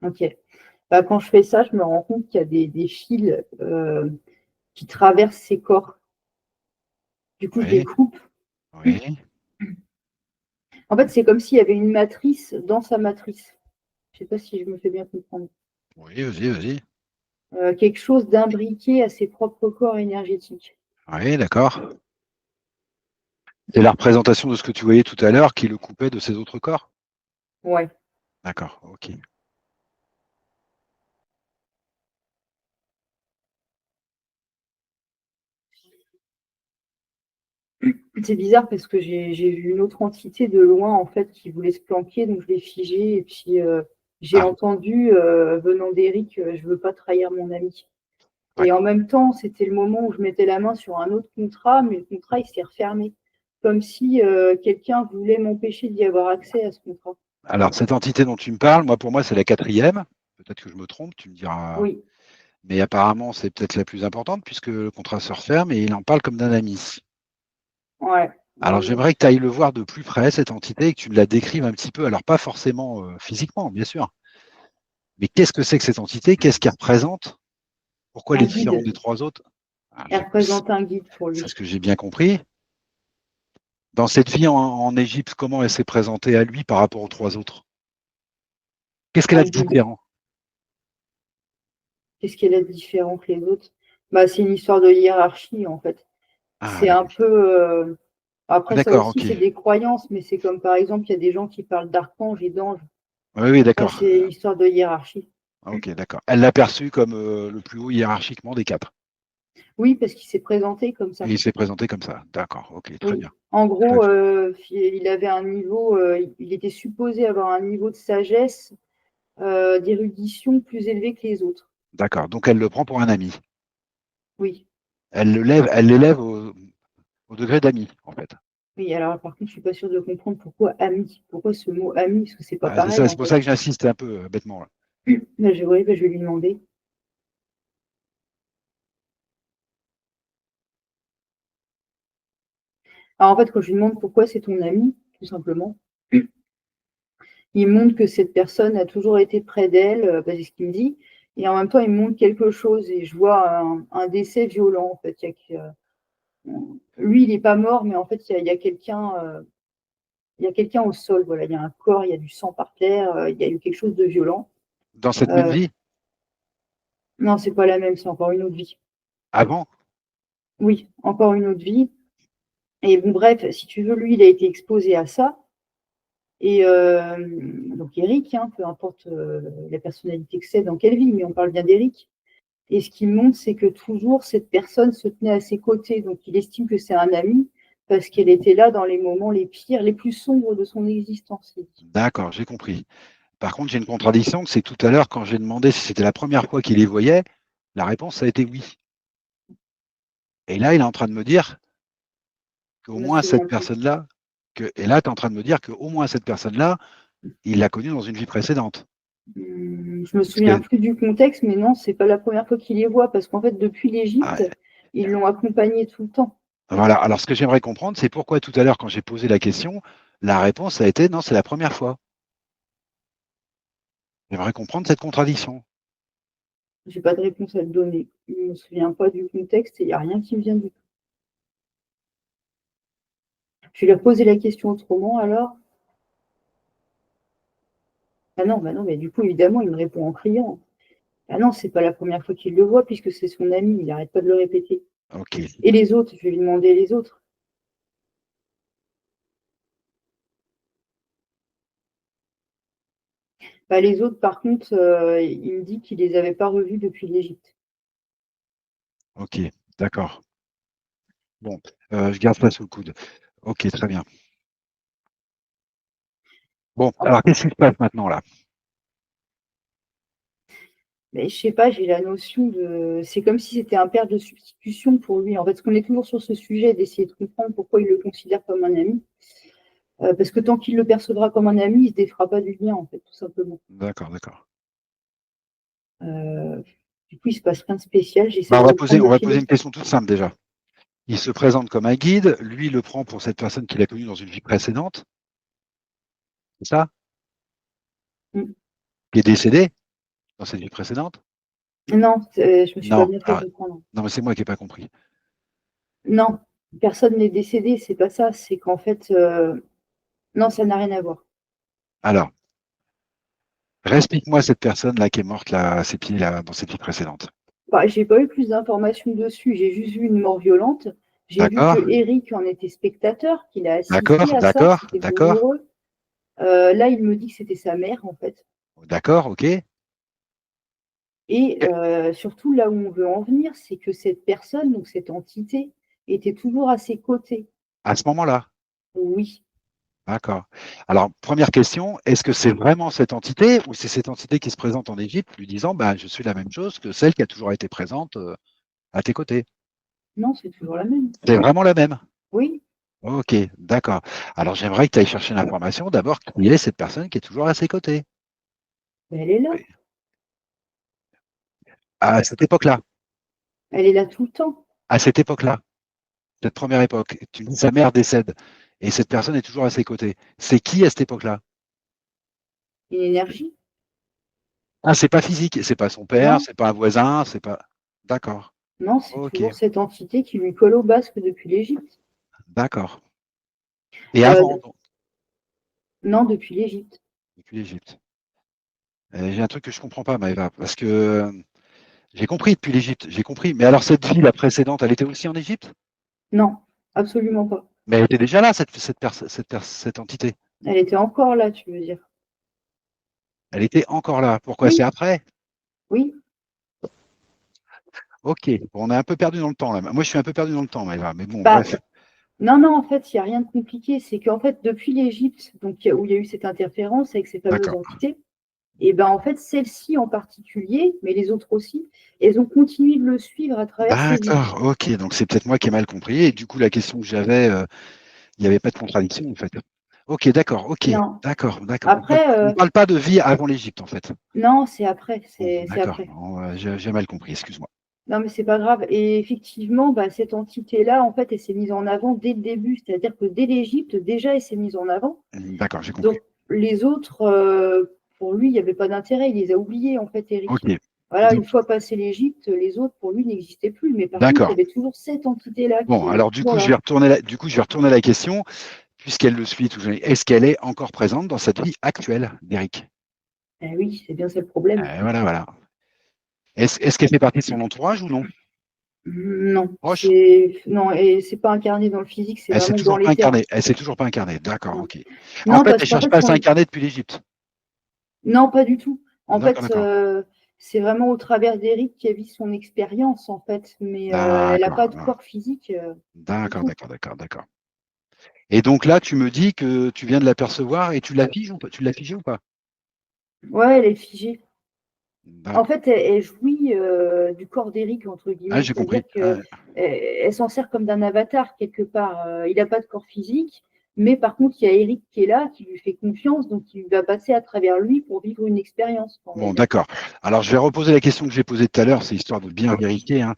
OK. Bah, quand je fais ça, je me rends compte qu'il y a des fils, qui traversent ses corps. Du coup, je les Oui, coupe. oui, En fait, c'est comme s'il y avait une matrice dans sa matrice. Je sais pas si je me fais bien comprendre. oui, vas-y. Quelque chose d'imbriqué à ses propres corps énergétiques. Oui, d'accord. C'est la représentation de ce que tu voyais tout à l'heure qui le coupait de ses autres corps? Ouais. D'accord, ok. C'est bizarre parce que j'ai vu une autre entité de loin, en fait, qui voulait se planquer, donc je l'ai figée et puis, j'ai Ah, entendu, venant d'Eric, «Je veux pas trahir mon ami». ouais. Et en même temps, c'était le moment où je mettais la main sur un autre contrat, mais le contrat, il s'est refermé. Comme si, quelqu'un voulait m'empêcher d'y avoir accès à ce contrat. Alors, cette entité dont tu me parles, pour moi, c'est la quatrième. Peut-être que je me trompe, tu me diras. Oui, Mais apparemment, c'est peut-être la plus importante puisque le contrat se referme et il en parle comme d'un ami. ouais, Alors, ouais, j'aimerais que tu ailles le voir de plus près, cette entité, et que tu me la décrives un petit peu. Alors, pas forcément physiquement, bien sûr. Mais qu'est-ce que c'est que cette entité? Qu'est-ce qu'elle représente? Pourquoi elle un est différente guide. des trois autres? Ah, Elle représente un guide pour c'est ce lui. que j'ai bien compris. Dans cette vie en Égypte, comment elle s'est présentée à lui par rapport aux 3 autres? Qu'est-ce qu'elle a Ah, de différent? qu'est-ce qu'elle a de différent que les autres? Bah, c'est une histoire de hiérarchie, en fait. Ah, C'est un d'accord. peu. Ah, Après, ça d'accord, aussi, ok. c'est des croyances, mais c'est comme par exemple, il y a des gens qui parlent d'archanges et d'anges. Oui, oui, Ça, d'accord. c'est une histoire de hiérarchie. Ok, d'accord. Elle l'a perçu comme le plus haut hiérarchiquement des 4. Oui, parce qu'il s'est présenté comme Et ça. il s'est présenté comme ça. D'accord, ok, très Oui. bien. En Très gros, bien. il avait un niveau, il était supposé avoir un niveau de sagesse, d'érudition plus élevé que les autres. D'accord. Donc elle le prend pour un ami. Oui. Elle l'élève au degré d'ami, en fait. Oui, alors par contre, je ne suis pas sûre de comprendre pourquoi ami. Pourquoi ce mot ami? Parce que c'est pas Ah, c'est pareil ça, c'est en pour fait. ça que j'insiste un peu bêtement là. Ouais, je vais lui demander. Alors en fait, quand je lui demande pourquoi c'est ton ami, tout simplement, il montre que cette personne a toujours été près d'elle, c'est ce qu'il me dit. Et en même temps, il me montre quelque chose et je vois un décès violent. En fait, lui, il n'est pas mort, mais en fait, il y a quelqu'un. Il y a quelqu'un au sol, voilà, il y a un corps, il y a du sang par terre, il y a eu quelque chose de violent. Dans cette même Euh, vie, non, c'est pas la même, c'est encore une autre vie. avant, Oui, encore une autre vie. Et bon, bref, si tu veux, lui, il a été exposé à ça. Et donc Eric, hein, peu importe la personnalité que c'est, dans quelle vie, mais on parle bien d'Eric. Et ce qu'il montre, c'est que toujours cette personne se tenait à ses côtés. Donc il estime que c'est un ami parce qu'elle était là dans les moments les pires, les plus sombres de son existence. d'accord, j'ai compris. Par contre, j'ai une contradiction, c'est que tout à l'heure, quand j'ai demandé si c'était la première fois qu'il les voyait, la réponse a été oui. Et là, il est en train de me dire Je qu'au me moins cette souviens plus. personne-là, et là, tu es en train de me dire qu'au moins cette personne-là, il l'a connue dans une vie précédente. Je me souviens plus du contexte, mais non, c'est pas la première fois qu'ils les voient, parce qu'en fait, depuis Ah, l'Égypte, ils l'ont accompagné tout le temps. voilà. Alors, ce que j'aimerais comprendre, c'est pourquoi tout à l'heure, quand j'ai posé la question, la réponse a été non, c'est la première fois. J'aimerais comprendre cette contradiction. J'ai pas de réponse à te donner. Je me souviens pas du contexte et il n'y a rien qui me vient du tout. Je vais leur poser la question autrement alors. Bah non, mais du coup, évidemment, il me répond en criant. Ah non, c'est pas la première fois qu'il le voit puisque c'est son ami, il n'arrête pas de le répéter. Ok. Et les autres, je vais lui demander les autres. Bah, les autres, par contre, il me dit qu'il les avait pas revus depuis l'Égypte. Ok. D'accord. Bon, je garde ça sous le coude. Ok, très bien. Bon, Ah, alors qu'est-ce qui se passe maintenant là? mais je sais pas, j'ai la notion de. C'est comme si c'était un père de substitution pour lui. En fait, parce qu'on est toujours sur ce sujet d'essayer de comprendre pourquoi il le considère comme un ami. Parce que tant qu'il le percevra comme un ami, il ne se défera pas du lien, en fait, tout simplement. D'accord, d'accord. Euh, du coup, il se passe rien de spécial. J'essaie Bah, de reprendre on le va fil. poser une question toute simple déjà. Il se présente comme un guide, lui il le prend pour cette personne qu'il a connue dans une vie précédente, c'est ça? Mm. Qui est décédé dans cette vie précédente? Non, je me suis pas Non, bien fait alors, comprendre. non, mais c'est moi qui n'ai pas compris. Non, personne n'est décédé, c'est pas ça. C'est qu'en fait, non, ça n'a rien à voir. Alors, explique-moi cette personne-là qui est morte là, à ses pieds là, dans cette vie précédente. Bah, j'ai pas eu plus d'informations dessus. J'ai juste vu une mort violente. J'ai vu que D'accord? Eric en était spectateur, qu'il a assisté D'accord, à ça, que d'accord, c'était d'accord, douloureux. Là, il me dit que c'était sa mère, en fait. d'accord, ok. Et surtout, là où on veut en venir, c'est que cette personne, donc cette entité, était toujours à ses côtés. À ce moment-là. Oui. D'accord. Alors, première question, est-ce que c'est vraiment cette entité ou c'est cette entité qui se présente en Égypte lui disant bah, je suis la même chose que celle qui a toujours été présente à tes côtés? Non, c'est toujours la même. C'est vraiment la même. Oui, Ok, d'accord. Alors, j'aimerais que tu ailles chercher l'information d'abord qui est cette personne qui est toujours à ses côtés. mais elle est là. Oui. À cette époque-là. Elle est là tout le temps. À cette époque-là. Cette première époque. Tu me dis sa mère décède et cette personne est toujours à ses côtés. C'est qui à cette époque-là? Une énergie. Ah, c'est pas physique, c'est pas son père, Non, c'est pas un voisin, c'est pas. D'accord. non, c'est Ok, toujours cette entité qui lui colle au basque depuis l'Égypte. d'accord. Et Euh, avant, donc, non, depuis l'Égypte. depuis l'Égypte. J'ai un truc que je comprends pas, Maëva, parce que j'ai compris depuis l'Égypte, j'ai compris. Mais alors cette vie, la précédente, elle était aussi en Égypte? Non, absolument pas. Mais elle était déjà là, cette entité. Elle était encore là, tu veux dire. Elle était encore là. Pourquoi? C'est Oui, après? oui. Ok, bon, on est un peu perdu dans le temps là. Moi, je suis un peu perdu dans le temps, Maëva. Mais bon, Bah, bref. non, non, en fait, il n'y a rien de compliqué. C'est qu'en fait, depuis l'Égypte, donc où il y a eu cette interférence avec ces fameuses D'accord. entités, et ben en fait, celle-ci en particulier, mais les autres aussi, elles ont continué de le suivre à travers ses vies. D'accord, ok. Donc c'est peut-être moi qui ai mal compris. Et du coup, la question que j'avais, il n'y avait pas de contradiction en fait. Ok, d'accord, ok. Non. D'accord, d'accord. Après, On parle pas de vie avant l'Égypte en fait. non, c'est après, Bon, c'est d'accord. après. Bon, j'ai mal compris, excuse-moi. Non, mais c'est pas grave. Et effectivement, bah, cette entité-là, en fait, elle s'est mise en avant dès le début. C'est-à-dire que dès l'Égypte, déjà, elle s'est mise en avant. D'accord, j'ai compris. Donc, les autres, pour lui, il n'y avait pas d'intérêt. Il les a oubliés, en fait, Ok. Eric. Voilà, Donc, une fois passé l'Égypte, les autres, pour lui, n'existaient plus. Mais par contre, il y d'accord. avait toujours cette entité-là Bon, qui est alors du toujours coup, là. je vais retourner la question, puisqu'elle le suit toujours. Est-ce qu'elle est encore présente dans cette vie actuelle d'Eric? Eh oui, c'est bien ça le problème. Voilà, voilà. Est-ce qu'elle fait partie de son entourage ou non? Non, Proche? non, et c'est pas incarné dans le physique, c'est Elle s'est vraiment dans toujours pas les termes. incarnée. Elle s'est toujours pas incarnée. D'accord, Non, ok. En non fait, parce elle qu'en cherche fait, pas à s'incarner depuis l'Égypte. non, pas du tout. En D'accord, fait, d'accord. c'est vraiment au travers d'Eric qui a vu son expérience, en fait, mais elle n'a pas D'accord. de corps physique du D'accord, tout. d'accord, d'accord, d'accord. Et donc là, tu me dis que tu viens de l'apercevoir et tu l'as figé ou pas? Tu l'as figé ou pas? Ouais, elle est figée. En D'accord. fait, elle jouit du corps d'Eric, entre Ah, guillemets, j'ai c'est-à-dire compris. qu'elle elle s'en sert comme d'un avatar, quelque part. Il n'a pas de corps physique, mais par contre, il y a Eric qui est là, qui lui fait confiance, donc il va passer à travers lui pour vivre une expérience, on va Bon, dire. d'accord. Alors, je vais reposer la question que j'ai posée tout à l'heure, c'est histoire de bien vérifier, hein.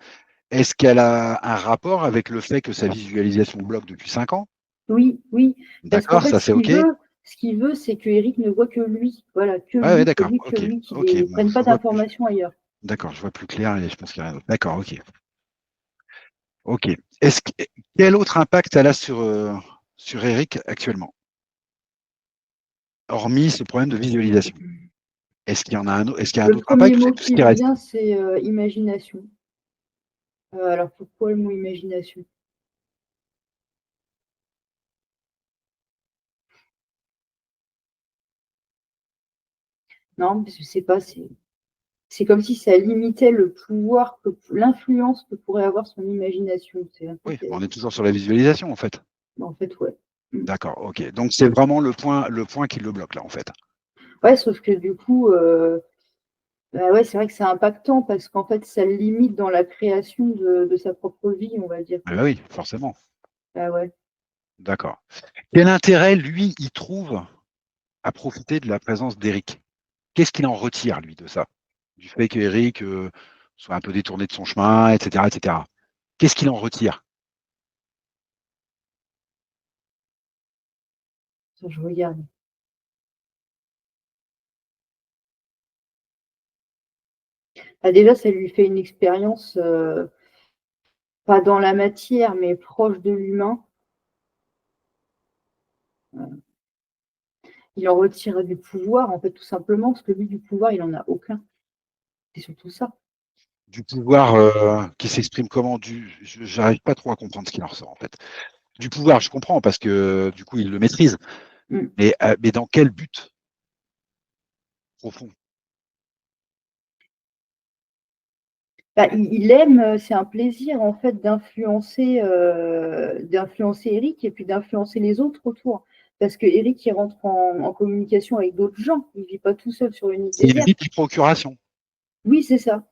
Est-ce qu'elle a un rapport avec le fait que sa visualisation bloque depuis 5 ans? Oui, oui, parce qu'en D'accord, fait, ça c'est OK. Ouais, ce qu'il veut, c'est que Eric ne voit que lui. Voilà, ouais, d'accord. que OK. lui, qu'il OK. ne Bon, prenne pas je vois plus. d'informations ailleurs. D'accord, je vois plus clair et je pense qu'il y a rien d'autre. D'accord, OK. OK. Est-ce que, quel autre impact elle a sur Eric actuellement, hormis ce problème de visualisation? Est-ce qu'il y en a un autre, est-ce qu'il y a un Le autre premier impact ou c'est mot tout ce qui qui me reste? vient, c'est imagination. Alors pourquoi le mot imagination? Non, parce que c'est pas, c'est comme si ça limitait le pouvoir, l'influence que pourrait avoir son imagination. C'est un peu, Oui, on est toujours sur la visualisation en fait. en fait, ouais. Mm. D'accord, OK. Donc c'est vraiment le point qui le bloque là en fait. Ouais, sauf que du coup, bah ouais, c'est vrai que c'est impactant parce qu'en fait, ça le limite dans la création de sa propre vie, on va dire. Ah bah oui, forcément. Ah ouais. D'accord. Quel intérêt lui il trouve à profiter de la présence d'Eric? Qu'est-ce qu'il en retire lui de ça? Du fait qu'Eric soit un peu détourné de son chemin, etc., etc. Qu'est-ce qu'il en retire? Ça, je regarde. Ah, déjà, ça lui fait une expérience, pas dans la matière, mais proche de l'humain. Il en retire du pouvoir, en fait, tout simplement, parce que lui, du pouvoir, il en a aucun. C'est surtout ça. Du pouvoir qui s'exprime comment? J'arrive pas trop à comprendre ce qu'il en ressort en fait. Du pouvoir, je comprends parce que du coup il le maîtrise, Mm. mais dans quel but profond? Bah, il aime, c'est un plaisir, en fait, d'influencer Eric et puis d'influencer les autres autour. Parce que Eric, il rentre en communication avec d'autres gens. Il ne vit pas tout seul sur une île C'est une déserte. vite procuration. Oui, c'est ça.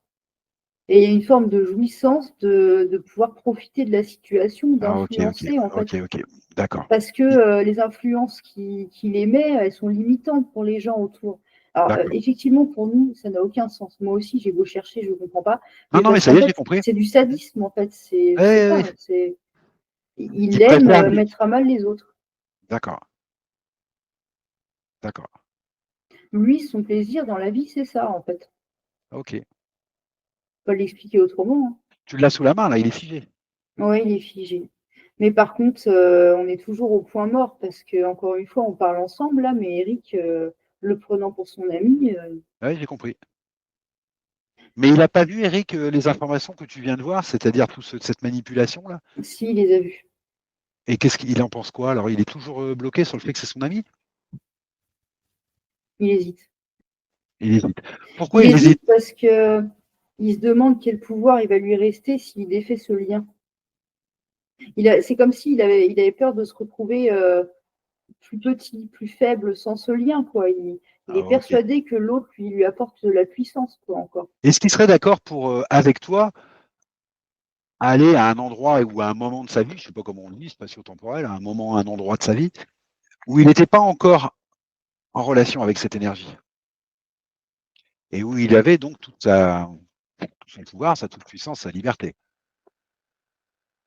Et il y a une forme de jouissance de pouvoir profiter de la situation, Ah, ok, ok, d'influencer, en fait. ok, ok, d'accord, Parce que les influences qu'il émet, elles sont limitantes pour les gens autour. Alors, d'accord. effectivement, pour nous, ça n'a aucun sens. Moi aussi, j'ai beau chercher, je ne comprends pas. Non, Mais non, mais parce ça qu'en y est, j'ai fait, compris. c'est du sadisme, en fait. C'est, Oui, je sais oui, pas, oui. il Il aime préfère, mettre à mal les autres. d'accord, d'accord, Lui, son plaisir dans la vie, c'est ça, en fait. ok. Pas l'expliquer autrement. Tu l'as sous la main là, il est figé. Hein. Ouais, il est figé. Mais par contre, on est toujours au point mort parce que, encore une fois, on parle ensemble là, mais Eric, le prenant pour son ami, Oui, j'ai compris. Mais il n'a pas vu, Eric, les informations que tu viens de voir, c'est-à-dire cette manipulation-là? si, il les a vus. Et qu'est-ce qu'il en pense quoi? Alors, il est toujours bloqué sur le fait que c'est son ami? Il hésite. Il hésite. Pourquoi Il il hésite? hésite parce que il se demande quel pouvoir il va lui rester s'il défait ce lien. C'est comme s'il avait peur de se retrouver plus petit, plus faible sans ce lien, quoi. Il est Ah, ok. persuadé que l'autre lui apporte de la puissance, quoi, encore. Est-ce qu'il serait d'accord pour, avec toi, aller à un endroit ou à un moment de sa vie, je ne sais pas comment on le dit, spatio-temporel, à un moment, à un endroit de sa vie, où il n'était pas encore en relation avec cette énergie et où il avait donc tout son pouvoir, sa toute puissance, sa liberté.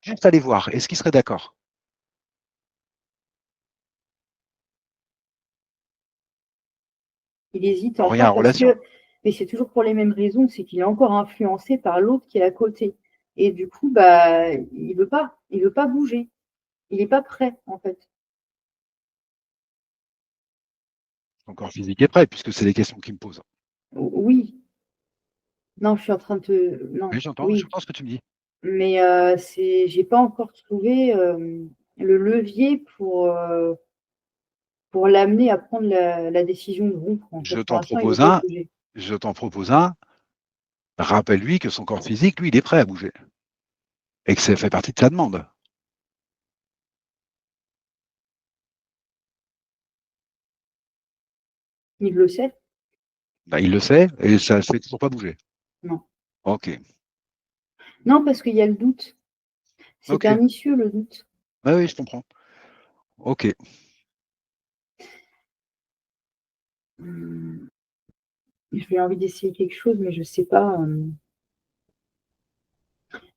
Juste aller voir, est-ce qu'il serait d'accord? Il hésite Rien en encore parce relation. que, mais c'est toujours pour les mêmes raisons, c'est qu'il est encore influencé par l'autre qui est à côté. Et du coup, bah, il veut pas bouger. Il n'est pas prêt, en fait. Son corps physique est prêt, puisque c'est les questions qu'il me pose. Oui, non, je suis en train de te, non, Oui, oui, j'entends ce que tu me dis. mais j'ai pas encore trouvé le levier pour l'amener à prendre la décision de rompre. En Je fait, pour t'en l'instant, il veut propose pas un, bouger. je t'en propose un, rappelle-lui que son corps physique, lui, il est prêt à bouger et que ça fait partie de sa demande. Il le sait? Ben, il le sait et ça ne fait toujours pas bouger. Non. Ok, Non, parce qu'il y a le doute. C'est ok. pernicieux, le doute. Ah oui, je comprends. Ok. Hum, J'ai envie d'essayer quelque chose, mais je sais pas.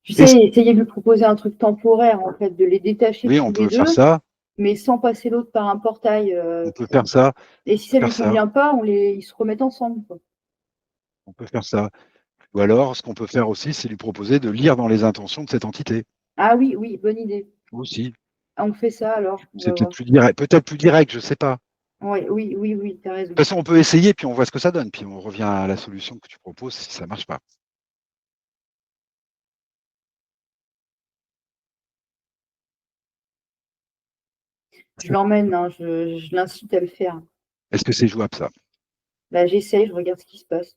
Tu sais, Est-ce- essayer de lui proposer un truc temporaire, en fait, de les détacher oui, tous on les peut faire deux, ça. mais sans passer l'autre par un portail. On peut faire ça. Et On si peut ça faire lui ça. convient pas, ils se remettent ensemble, quoi. On peut faire ça. Ou alors, ce qu'on peut faire aussi, c'est lui proposer de lire dans les intentions de cette entité. Ah oui, oui, bonne idée. Aussi. Ah, on fait ça alors, on C'est va peut-être voir. plus direct, je sais pas. Ouais, oui, oui, oui, t'as De raison. toute façon, on peut essayer, puis on voit ce que ça donne, puis on revient à la solution que tu proposes si ça marche pas. Je l'emmène, hein, je l'incite à le faire. Est-ce que c'est jouable ça? Là, j'essaye, je regarde ce qui se passe.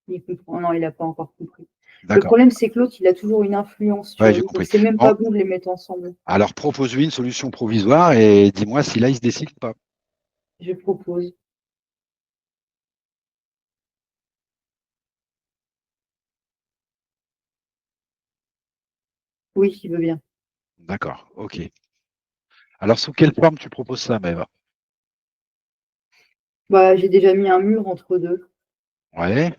Il comprend. Non, il n'a pas encore compris. Le D'accord. problème, c'est que l'autre, il a toujours une influence Ouais, sur j'ai lui, donc compris. c'est même Bon, pas bon de les mettre ensemble. alors propose-lui une solution provisoire et dis-moi si là il se décide ou pas. Je propose. Oui, il veut bien. D'accord, ok. Alors sous quelle forme tu proposes ça, Maëva? Bah, j'ai déjà mis un mur entre deux. Ouais,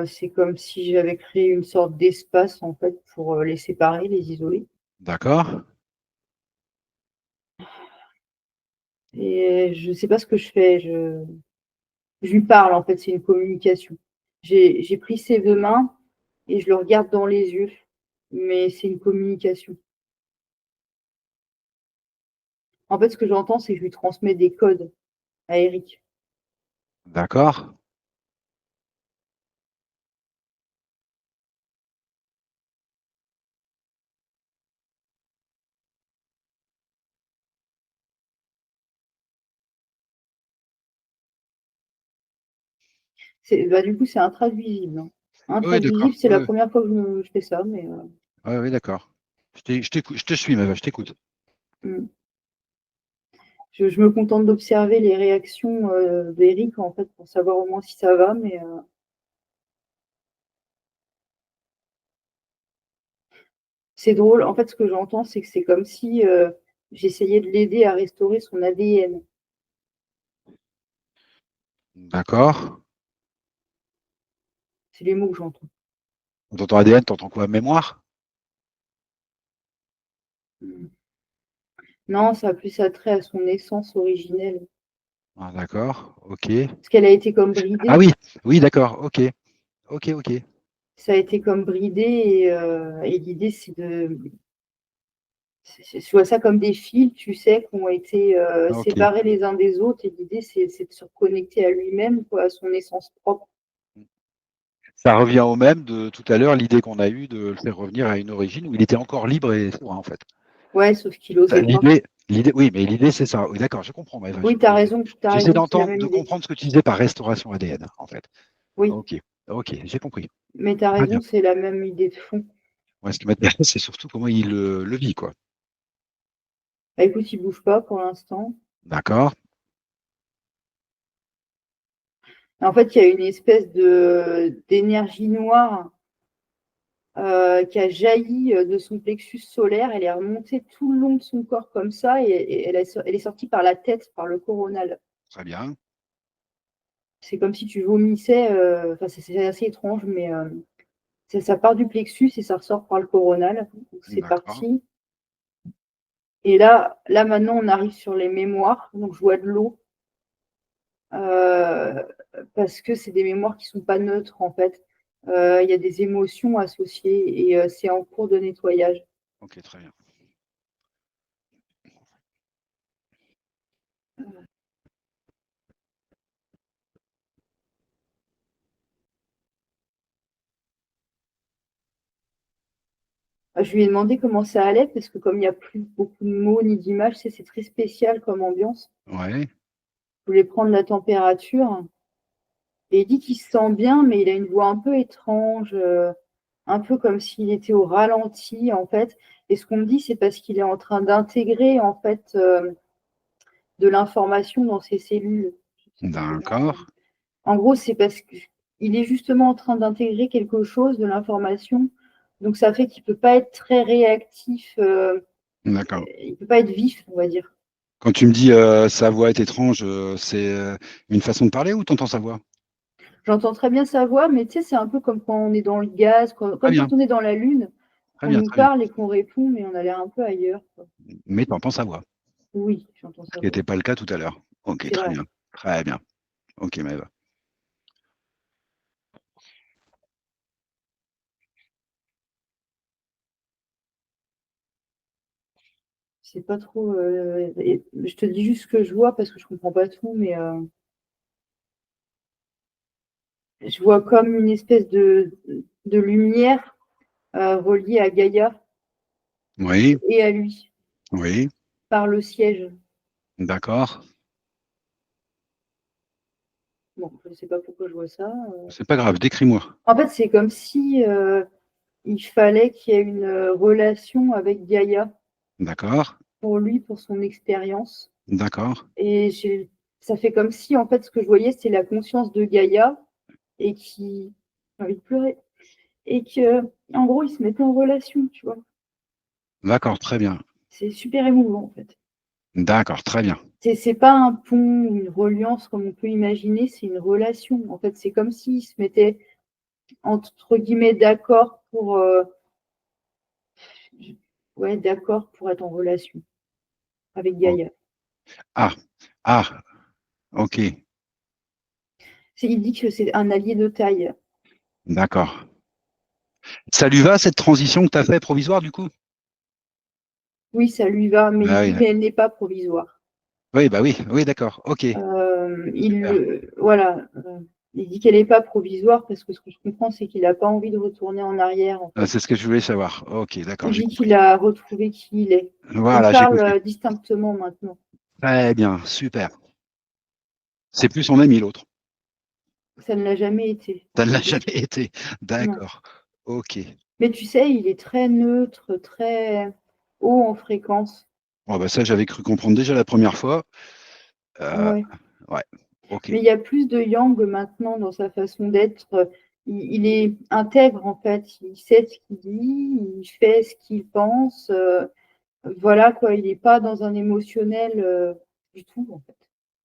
C'est comme si j'avais créé une sorte d'espace, en fait, pour les séparer, les isoler. d'accord. Et je sais pas ce que je fais. Je lui parle, en fait, c'est une communication. J'ai pris ses deux mains et je le regarde dans les yeux, mais c'est une communication. En fait, ce que j'entends, c'est que je lui transmets des codes à Eric. D'accord. Bah, du coup, c'est intraduisible, hein. Oui, d'accord. Intraduisible, c'est la Oui, première fois que je fais ça, mais oui, oui, d'accord. Je te suis, Maëva, je t'écoute. mm. Je me contente d'observer les réactions d'Eric, en fait, pour savoir au moins si ça va, mais c'est drôle. En fait, ce que j'entends, c'est que c'est comme si j'essayais de l'aider à restaurer son ADN. D'accord. C'est les mots que j'entends. Dans ton ADN, t'entends quoi? Mémoire? Mm. Non, ça a plus attrait à son essence originelle. Ah, d'accord, ok. Parce qu'elle a été comme Ah bridée. oui, oui, d'accord, ok, ok, ok. Ça a été comme bridé et l'idée, c'est de. Je vois ça comme des fils, tu sais, qui ont été Ok. séparés les uns des autres. Et l'idée, c'est de se reconnecter à lui-même, quoi, à son essence propre. Ça revient au même de tout à l'heure, l'idée qu'on a eue de le faire revenir à une origine où il était encore libre et souverain, en fait. Ouais, sauf qu'il osait pas. L'idée, oui, mais l'idée, c'est ça. Oui, d'accord, je comprends, Maëva. Oui, t'as J'essaie raison, c'est la d'entendre, même de idée. comprendre ce que tu disais par restauration ADN, en fait. Oui, Ok, ok, j'ai compris. mais t'as Très bien. raison, c'est la même idée de fond. Moi, ce qui m'intéresse, c'est surtout comment il le vit, quoi. Bah, écoute, il bouge pas pour l'instant. D'accord, En fait, il y a une espèce de d'énergie noire qui a jailli de son plexus solaire. Elle est remontée tout le long de son corps comme ça et elle est sortie par la tête, par le coronal. très bien. C'est comme si tu vomissais. Enfin, c'est assez étrange, mais ça part du plexus et ça ressort par le coronal. Donc, c'est D'accord. parti. Et là, maintenant, on arrive sur les mémoires. Donc, je vois de l'eau. Euh, Parce que c'est des mémoires qui ne sont pas neutres, en fait. Il y a des émotions associées et c'est en cours de nettoyage. Ok, très bien. Je lui ai demandé comment ça allait parce que comme il n'y a plus beaucoup de mots ni d'images, c'est très spécial comme ambiance. Ouais, Je voulais prendre la température et il dit qu'il se sent bien, mais il a une voix un peu étrange, un peu comme s'il était au ralenti en fait. Et ce qu'on me dit, c'est parce qu'il est en train d'intégrer en fait de l'information dans ses cellules. d'accord, En gros, c'est parce qu'il est justement en train d'intégrer quelque chose de l'information. Donc ça fait qu'il ne peut pas être très réactif, d'accord. il ne peut pas être vif, on va dire. Quand tu me dis sa voix est étrange, c'est une façon de parler ou t'entends sa voix? J'entends très bien sa voix, mais tu sais, c'est un peu comme quand on est dans le gaz, Très comme bien, quand on est dans la Lune, très qu'on bien, nous très bien. parle et qu'on répond, mais on a l'air un peu ailleurs, quoi. Mais t'entends sa voix, Oui, j'entends ce sa qui voix. n'était pas le cas tout à l'heure. Ok, C'est très vrai. bien, très bien. Ok, Maëva. C'est pas trop. Je te dis juste ce que je vois parce que je comprends pas tout, mais je vois comme une espèce de lumière reliée à Gaïa Oui, et à lui oui, par le siège. d'accord. Bon, je ne sais pas pourquoi je vois ça. C'est pas grave, décris-moi. En fait, c'est comme si il fallait qu'il y ait une relation avec Gaïa D'accord, pour lui, pour son expérience. d'accord, Et ça fait comme si, en fait, ce que je voyais, c'est la conscience de Gaïa et qui. J'ai envie de pleurer. Et que, en gros, il se mettait en relation, tu vois. d'accord, très bien. C'est super émouvant, en fait. D'accord, très bien. C'est pas un pont ou une reliance comme on peut imaginer, c'est une relation. En fait, c'est comme s'il se mettait, entre guillemets, d'accord pour. Ouais, d'accord pour être en relation avec Oh. Gaïa. Ah, ah, ok, Il dit que c'est un allié de taille. d'accord. Ça lui va cette transition que tu as fait provisoire du coup? Oui, ça lui va, mais il Ah dit, oui, mais elle n'est pas provisoire. oui, bah oui, oui, d'accord, ok, super. Voilà, il dit qu'elle n'est pas provisoire parce que ce que je comprends, c'est qu'il n'a pas envie de retourner en arrière, en fait. C'est ce que je voulais savoir. Ok, d'accord, Il j'ai dit compris. qu'il a retrouvé qui il est. Il Voilà, j'ai parle compris. distinctement maintenant. Très bien, super. C'est plus son ami l'autre. Ça ne l'a jamais été, Ça en ne l'a fait. jamais été. Non. D'accord. Ok. Mais tu sais, il est très neutre, très haut en fréquence. Bon, bah ça, j'avais cru comprendre déjà la première fois. Euh, Ouais. ouais. Ok. Mais il y a plus de yang maintenant dans sa façon d'être. Il est intègre en fait. Il sait ce qu'il dit, il fait ce qu'il pense. Voilà quoi, il n'est pas dans un émotionnel du tout en fait.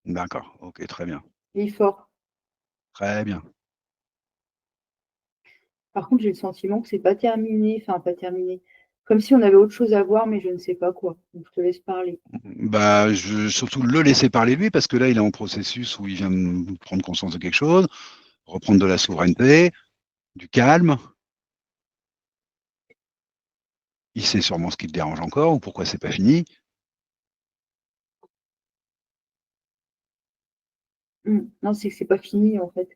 D'accord. Ok, très bien. Il est fort. Très bien. Par contre, j'ai le sentiment que c'est pas terminé. Enfin, pas terminé. Comme si on avait autre chose à voir, mais je ne sais pas quoi. Donc, je te laisse parler. Bah, surtout le laisser parler lui, parce que là, il est en processus où il vient de prendre conscience de quelque chose, reprendre de la souveraineté, du calme. Il sait sûrement ce qui le dérange encore ou pourquoi c'est pas fini. Non, c'est que c'est pas fini, en fait.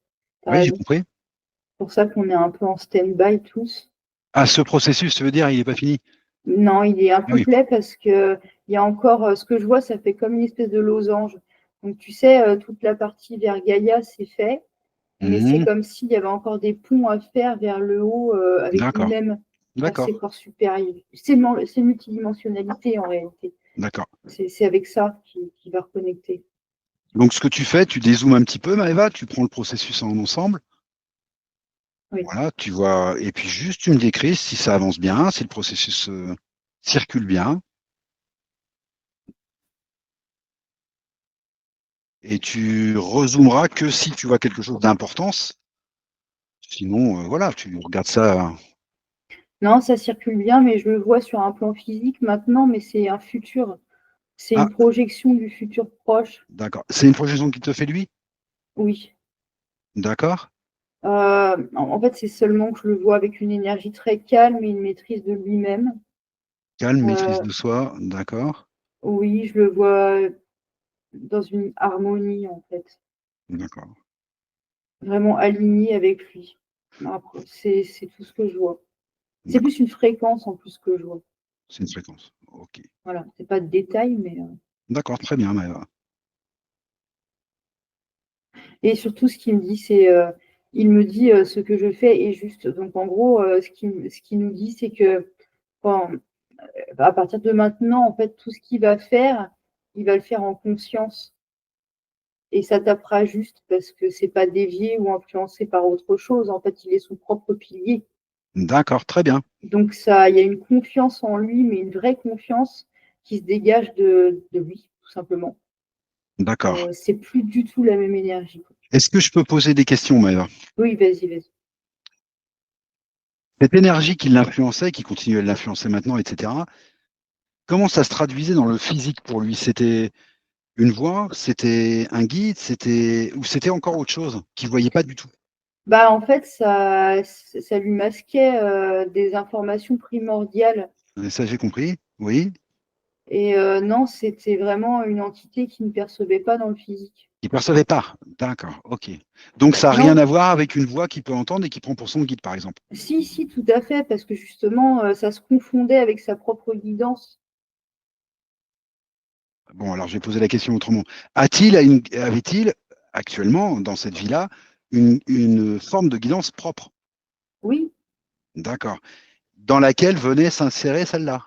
T'as Oui, j'ai raison. compris. C'est pour ça qu'on est un peu en stand-by tous. Ah, ce processus, tu veux dire, il n'est pas fini? Non, il est Ah oui. incomplet parce que il y a encore ce que je vois, ça fait comme une espèce de losange. Donc tu sais, toute la partie vers Gaïa, c'est fait, mais c'est Mhm. comme s'il y avait encore des ponts à faire vers le haut avec D'accord, lui-même, vers ses d'accord, corps supérieurs. C'est multidimensionnalité en réalité. d'accord. C'est avec ça qu'il va reconnecter. Donc, ce que tu fais, tu dézoomes un petit peu, Maëva, tu prends le processus en ensemble. Oui. Voilà, tu vois, et puis juste tu me décris si ça avance bien, si le processus circule bien, et tu rezoomeras que si tu vois quelque chose d'importance. Sinon, voilà, tu regardes ça. Non, ça circule bien, mais je le vois sur un plan physique maintenant, mais c'est un futur. C'est Ah, une projection du futur proche. d'accord. C'est une projection qui te fait lui? Oui. D'accord? En fait, c'est seulement que je le vois avec une énergie très calme et une maîtrise de lui-même. Calme, maîtrise Euh, de soi, d'accord, oui, je le vois dans une harmonie, en fait, d'accord. vraiment aligné avec lui. Après, c'est tout ce que je vois. C'est D'accord. plus une fréquence en plus que je vois. C'est une fréquence. Ok. Voilà, c'est pas de détail, mais. D'accord, très bien, Maëva. Et surtout, ce qu'il me dit, il me dit ce que je fais est juste. Donc, en gros, ce qu'il nous dit, c'est que quand, à partir de maintenant, en fait, tout ce qu'il va faire, il va le faire en conscience. Et ça tapera juste parce que c'est pas dévié ou influencé par autre chose. En fait, il est son propre pilier. D'accord, très bien. Donc ça, il y a une confiance en lui, mais une vraie confiance qui se dégage de lui, tout simplement. D'accord. C'est plus du tout la même énergie. Est-ce que je peux poser des questions, Maëva? Oui, vas-y, vas-y. Cette énergie qui l'influençait, qui continue à l'influencer maintenant, etc., comment ça se traduisait dans le physique pour lui? C'était une voix, c'était un guide, ou c'était encore autre chose qu'il ne voyait pas du tout? Bah, en fait, ça lui masquait des informations primordiales. Ça, j'ai compris. Oui. Et non, c'était vraiment une entité qui ne percevait pas dans le physique. Il ne percevait pas. D'accord, ok. Donc ça n'a rien Non, à voir avec une voix qu'il peut entendre et qui prend pour son guide, par exemple. si, si, tout à fait, parce que justement, ça se confondait avec sa propre guidance. Bon, alors je vais poser la question autrement. Avait-il actuellement, dans cette vie-là, une forme de guidance propre? Oui, D'accord. Dans laquelle venait s'insérer celle-là?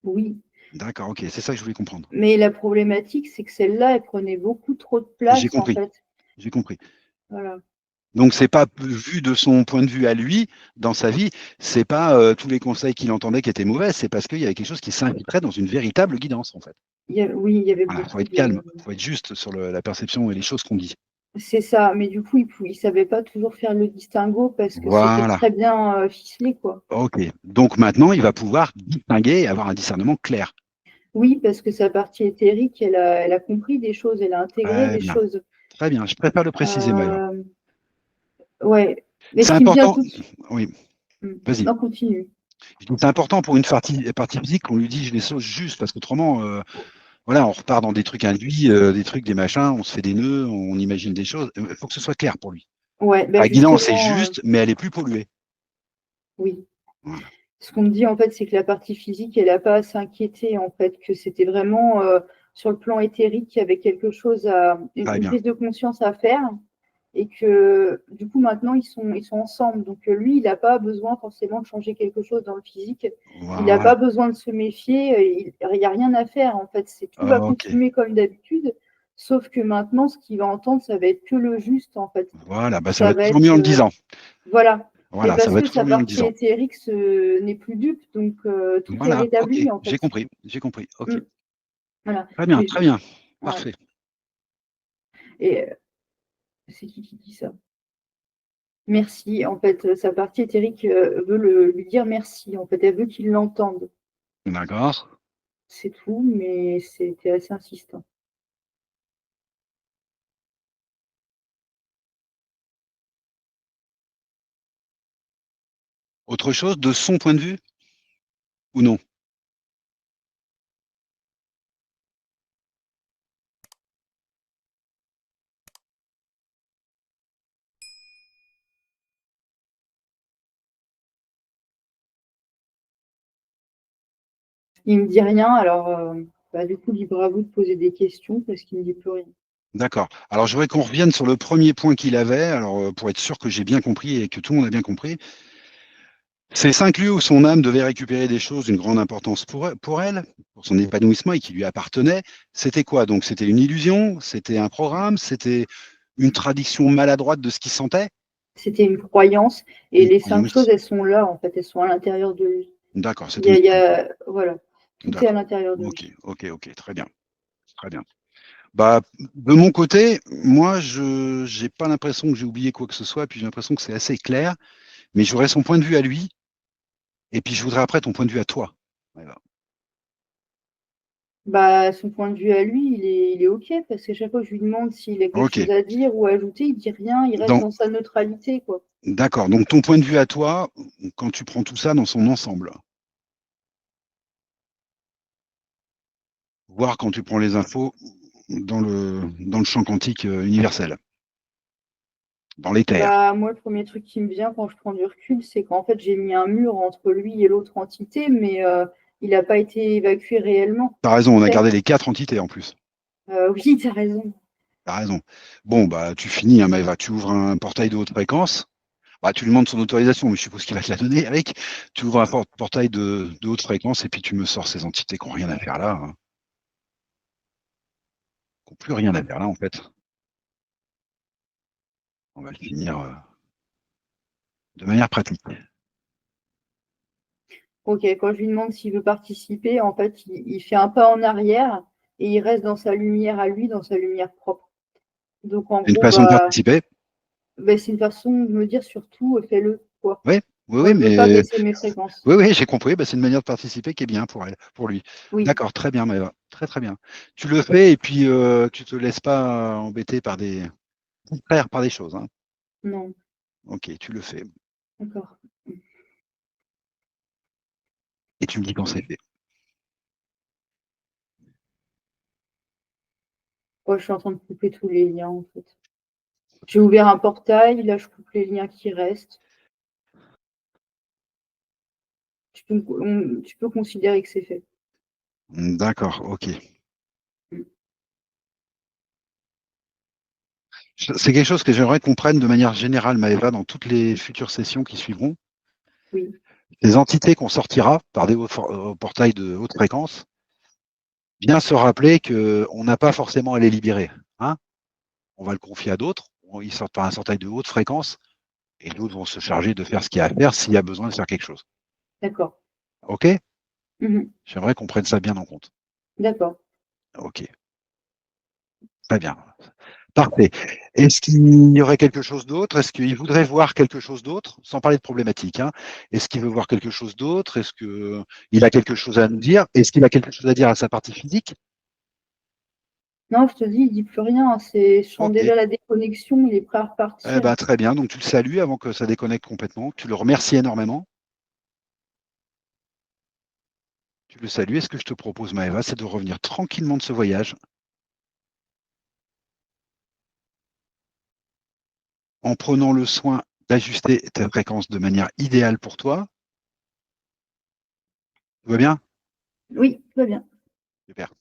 oui. D'accord, ok, c'est ça que je voulais comprendre. Mais la problématique, c'est que celle-là, elle prenait beaucoup trop de J'ai place, en compris, fait. j'ai compris. Voilà. Donc c'est pas vu de son point de vue à lui, dans sa vie, c'est pas tous les conseils qu'il entendait qui étaient mauvais, c'est parce qu'il y avait quelque chose qui s'infiltrait dans une véritable guidance, en fait. Oui, il y avait Voilà, faut beaucoup être calme, de. faut être juste sur la perception et les choses qu'on dit. C'est ça. Mais du coup, il savait pas toujours faire le distinguo parce que c'était Voilà, très bien ficelé, quoi. ok. Donc maintenant, il va pouvoir distinguer et avoir un discernement clair. Oui, parce que sa partie éthérique, elle a compris des choses, elle a intégré Très des bien, choses. très bien. Je préfère le préciser, Maëva. Euh, ouais. Mais C'est ce qui me vient important, tout de suite. oui, vas-y. Non, continue. C'est important pour une partie physique qu'on lui dise les choses justes, parce qu'autrement, voilà, on repart dans des trucs induits, des trucs, des machins, on se fait des nœuds, on imagine des choses. Il faut que ce soit clair pour lui. Ouais, bah La guidance est justement, juste, mais elle est plus polluée. oui. Voilà. Ce qu'on me dit, en fait, c'est que la partie physique, elle n'a pas à s'inquiéter, en fait, que c'était vraiment sur le plan éthérique, qu'il y avait quelque chose Très une bien. prise de conscience à faire, et que du coup, maintenant, ils sont ensemble. Donc, lui, il n'a pas besoin forcément de changer quelque chose dans le physique. Il n'a Voilà. pas besoin de se méfier. Il n'y a rien à faire, en fait. Tout va Ok. continuer comme d'habitude, sauf que maintenant, ce qu'il va entendre, ça va être que le juste, en fait. Voilà. Bah, ça va Ça être va toujours mieux être, en le disant. voilà. Mais Voilà, ça parce va que être sa toujours mieux en le partie disant. éthérique n'est plus dupe, donc tout est Voilà. Ok. rétabli en J'ai fait. compris. J'ai compris. Ok. Mm, voilà. Très bien. Mais Très bien. ouais. Parfait. Et c'est qui dit ça? merci. En fait, sa partie éthérique veut lui dire merci. En fait, elle veut qu'il l'entende. D'accord. C'est tout, mais c'était assez insistant. Autre chose de son point de vue ou non? Il me dit rien, alors bah, du coup, libre à vous de poser des questions parce qu'il me dit plus rien. D'accord. Alors, je voudrais qu'on revienne sur le premier point qu'il avait, alors, pour être sûr que j'ai bien compris et que tout le monde a bien compris. Ces 5 lieux où son âme devait récupérer des choses d'une grande importance pour elle, pour son épanouissement et qui lui appartenaient, c'était quoi? Donc, c'était une illusion? C'était un programme? C'était une traduction maladroite de ce qu'il sentait? C'était une croyance et Une les 5 choses, croyance? elles sont là, en fait, elles sont à l'intérieur de lui. D'accord, Il c'était y a, une il y croyance. a voilà, tout est à D'accord. l'intérieur de OK, lui. OK, OK, très bien, très bien. Bah, de mon côté, moi, je j'ai pas l'impression que j'ai oublié quoi que ce soit, puis j'ai l'impression que c'est assez clair, mais j'aurais son point de vue à lui et puis je voudrais après ton point de vue à toi. Voilà. Bah, son point de vue à lui, il est OK parce qu'à chaque fois que je lui demande s'il a quelque OK. chose à dire ou à ajouter, il dit rien, il reste Donc dans sa neutralité, quoi. d'accord, donc ton point de vue à toi, quand tu prends tout ça dans son ensemble, voire quand tu prends les infos dans le champ quantique, universel, dans l'éther. Bah, moi, le premier truc qui me vient quand je prends du recul, c'est qu'en fait, j'ai mis un mur entre lui et l'autre entité, mais il n'a pas été évacué réellement. Tu as raison, on a Tu sais? gardé les 4 entités en plus. Oui, tu as raison. Tu as raison. Bon, bah, tu finis, hein, Maëva, tu ouvres un portail de haute fréquence. Bah, tu lui demandes son autorisation, mais je suppose qu'il va te la donner avec. Tu ouvres un portail de haute fréquence et puis tu me sors ces entités qui n'ont rien à faire là, hein, qui n'ont plus rien à faire là, en fait. On va le finir de manière pratique. Ok, quand je lui demande s'il veut participer, en fait, il fait un pas en arrière et il reste dans sa lumière à lui, dans sa lumière propre. Donc, en C'est une gros, façon de bah, participer. c'est une façon de me dire surtout, fais-le, quoi. Oui, oui, Moi, oui, je veux pas mais baisser mes fréquences. oui, oui, j'ai compris. Bah, c'est une manière de participer qui est bien pour elle, pour lui. Oui, D'accord, très bien, Maëva. Très, très bien. Tu le fais et puis tu te laisses pas embêter par des frères, par des choses, hein. non, Ok, tu le fais. d'accord. Et tu me dis quand c'est fait. Moi, je suis en train de couper tous les liens, en fait. J'ai ouvert un portail, là, je coupe les liens qui restent. Tu peux considérer que c'est fait. D'accord, ok. C'est quelque chose que j'aimerais qu'on prenne de manière générale, Maëva, dans toutes les futures sessions qui suivront. Oui, Les entités qu'on sortira par des portails de haute fréquence, bien se rappeler qu'on n'a pas forcément à les libérer, hein. On va le confier à d'autres. Ils sortent par un portail de haute fréquence et d'autres vont se charger de faire ce qu'il y a à faire s'il y a besoin de faire quelque chose. d'accord. OK? Mhm. J'aimerais qu'on prenne ça bien en compte. D'accord. OK, très bien. Parfait. Est-ce qu'il y aurait quelque chose d'autre? Est-ce qu'il voudrait voir quelque chose d'autre? Sans parler de problématique, hein. Est-ce qu'il veut voir quelque chose d'autre? Est-ce qu'il a quelque chose à nous dire? Est-ce qu'il a quelque chose à dire à sa partie physique? Non, je te dis, il dit plus rien. Je sens OK. déjà la déconnexion, il est prêt à Eh repartir. ben, très bien. Donc, tu le salues avant que ça déconnecte complètement. Tu le remercies énormément. Tu le salues. Et ce que je te propose, Maëva, c'est de revenir tranquillement de ce voyage en prenant le soin d'ajuster ta fréquence de manière idéale pour toi. Tout va bien? Oui, tout va bien. Super.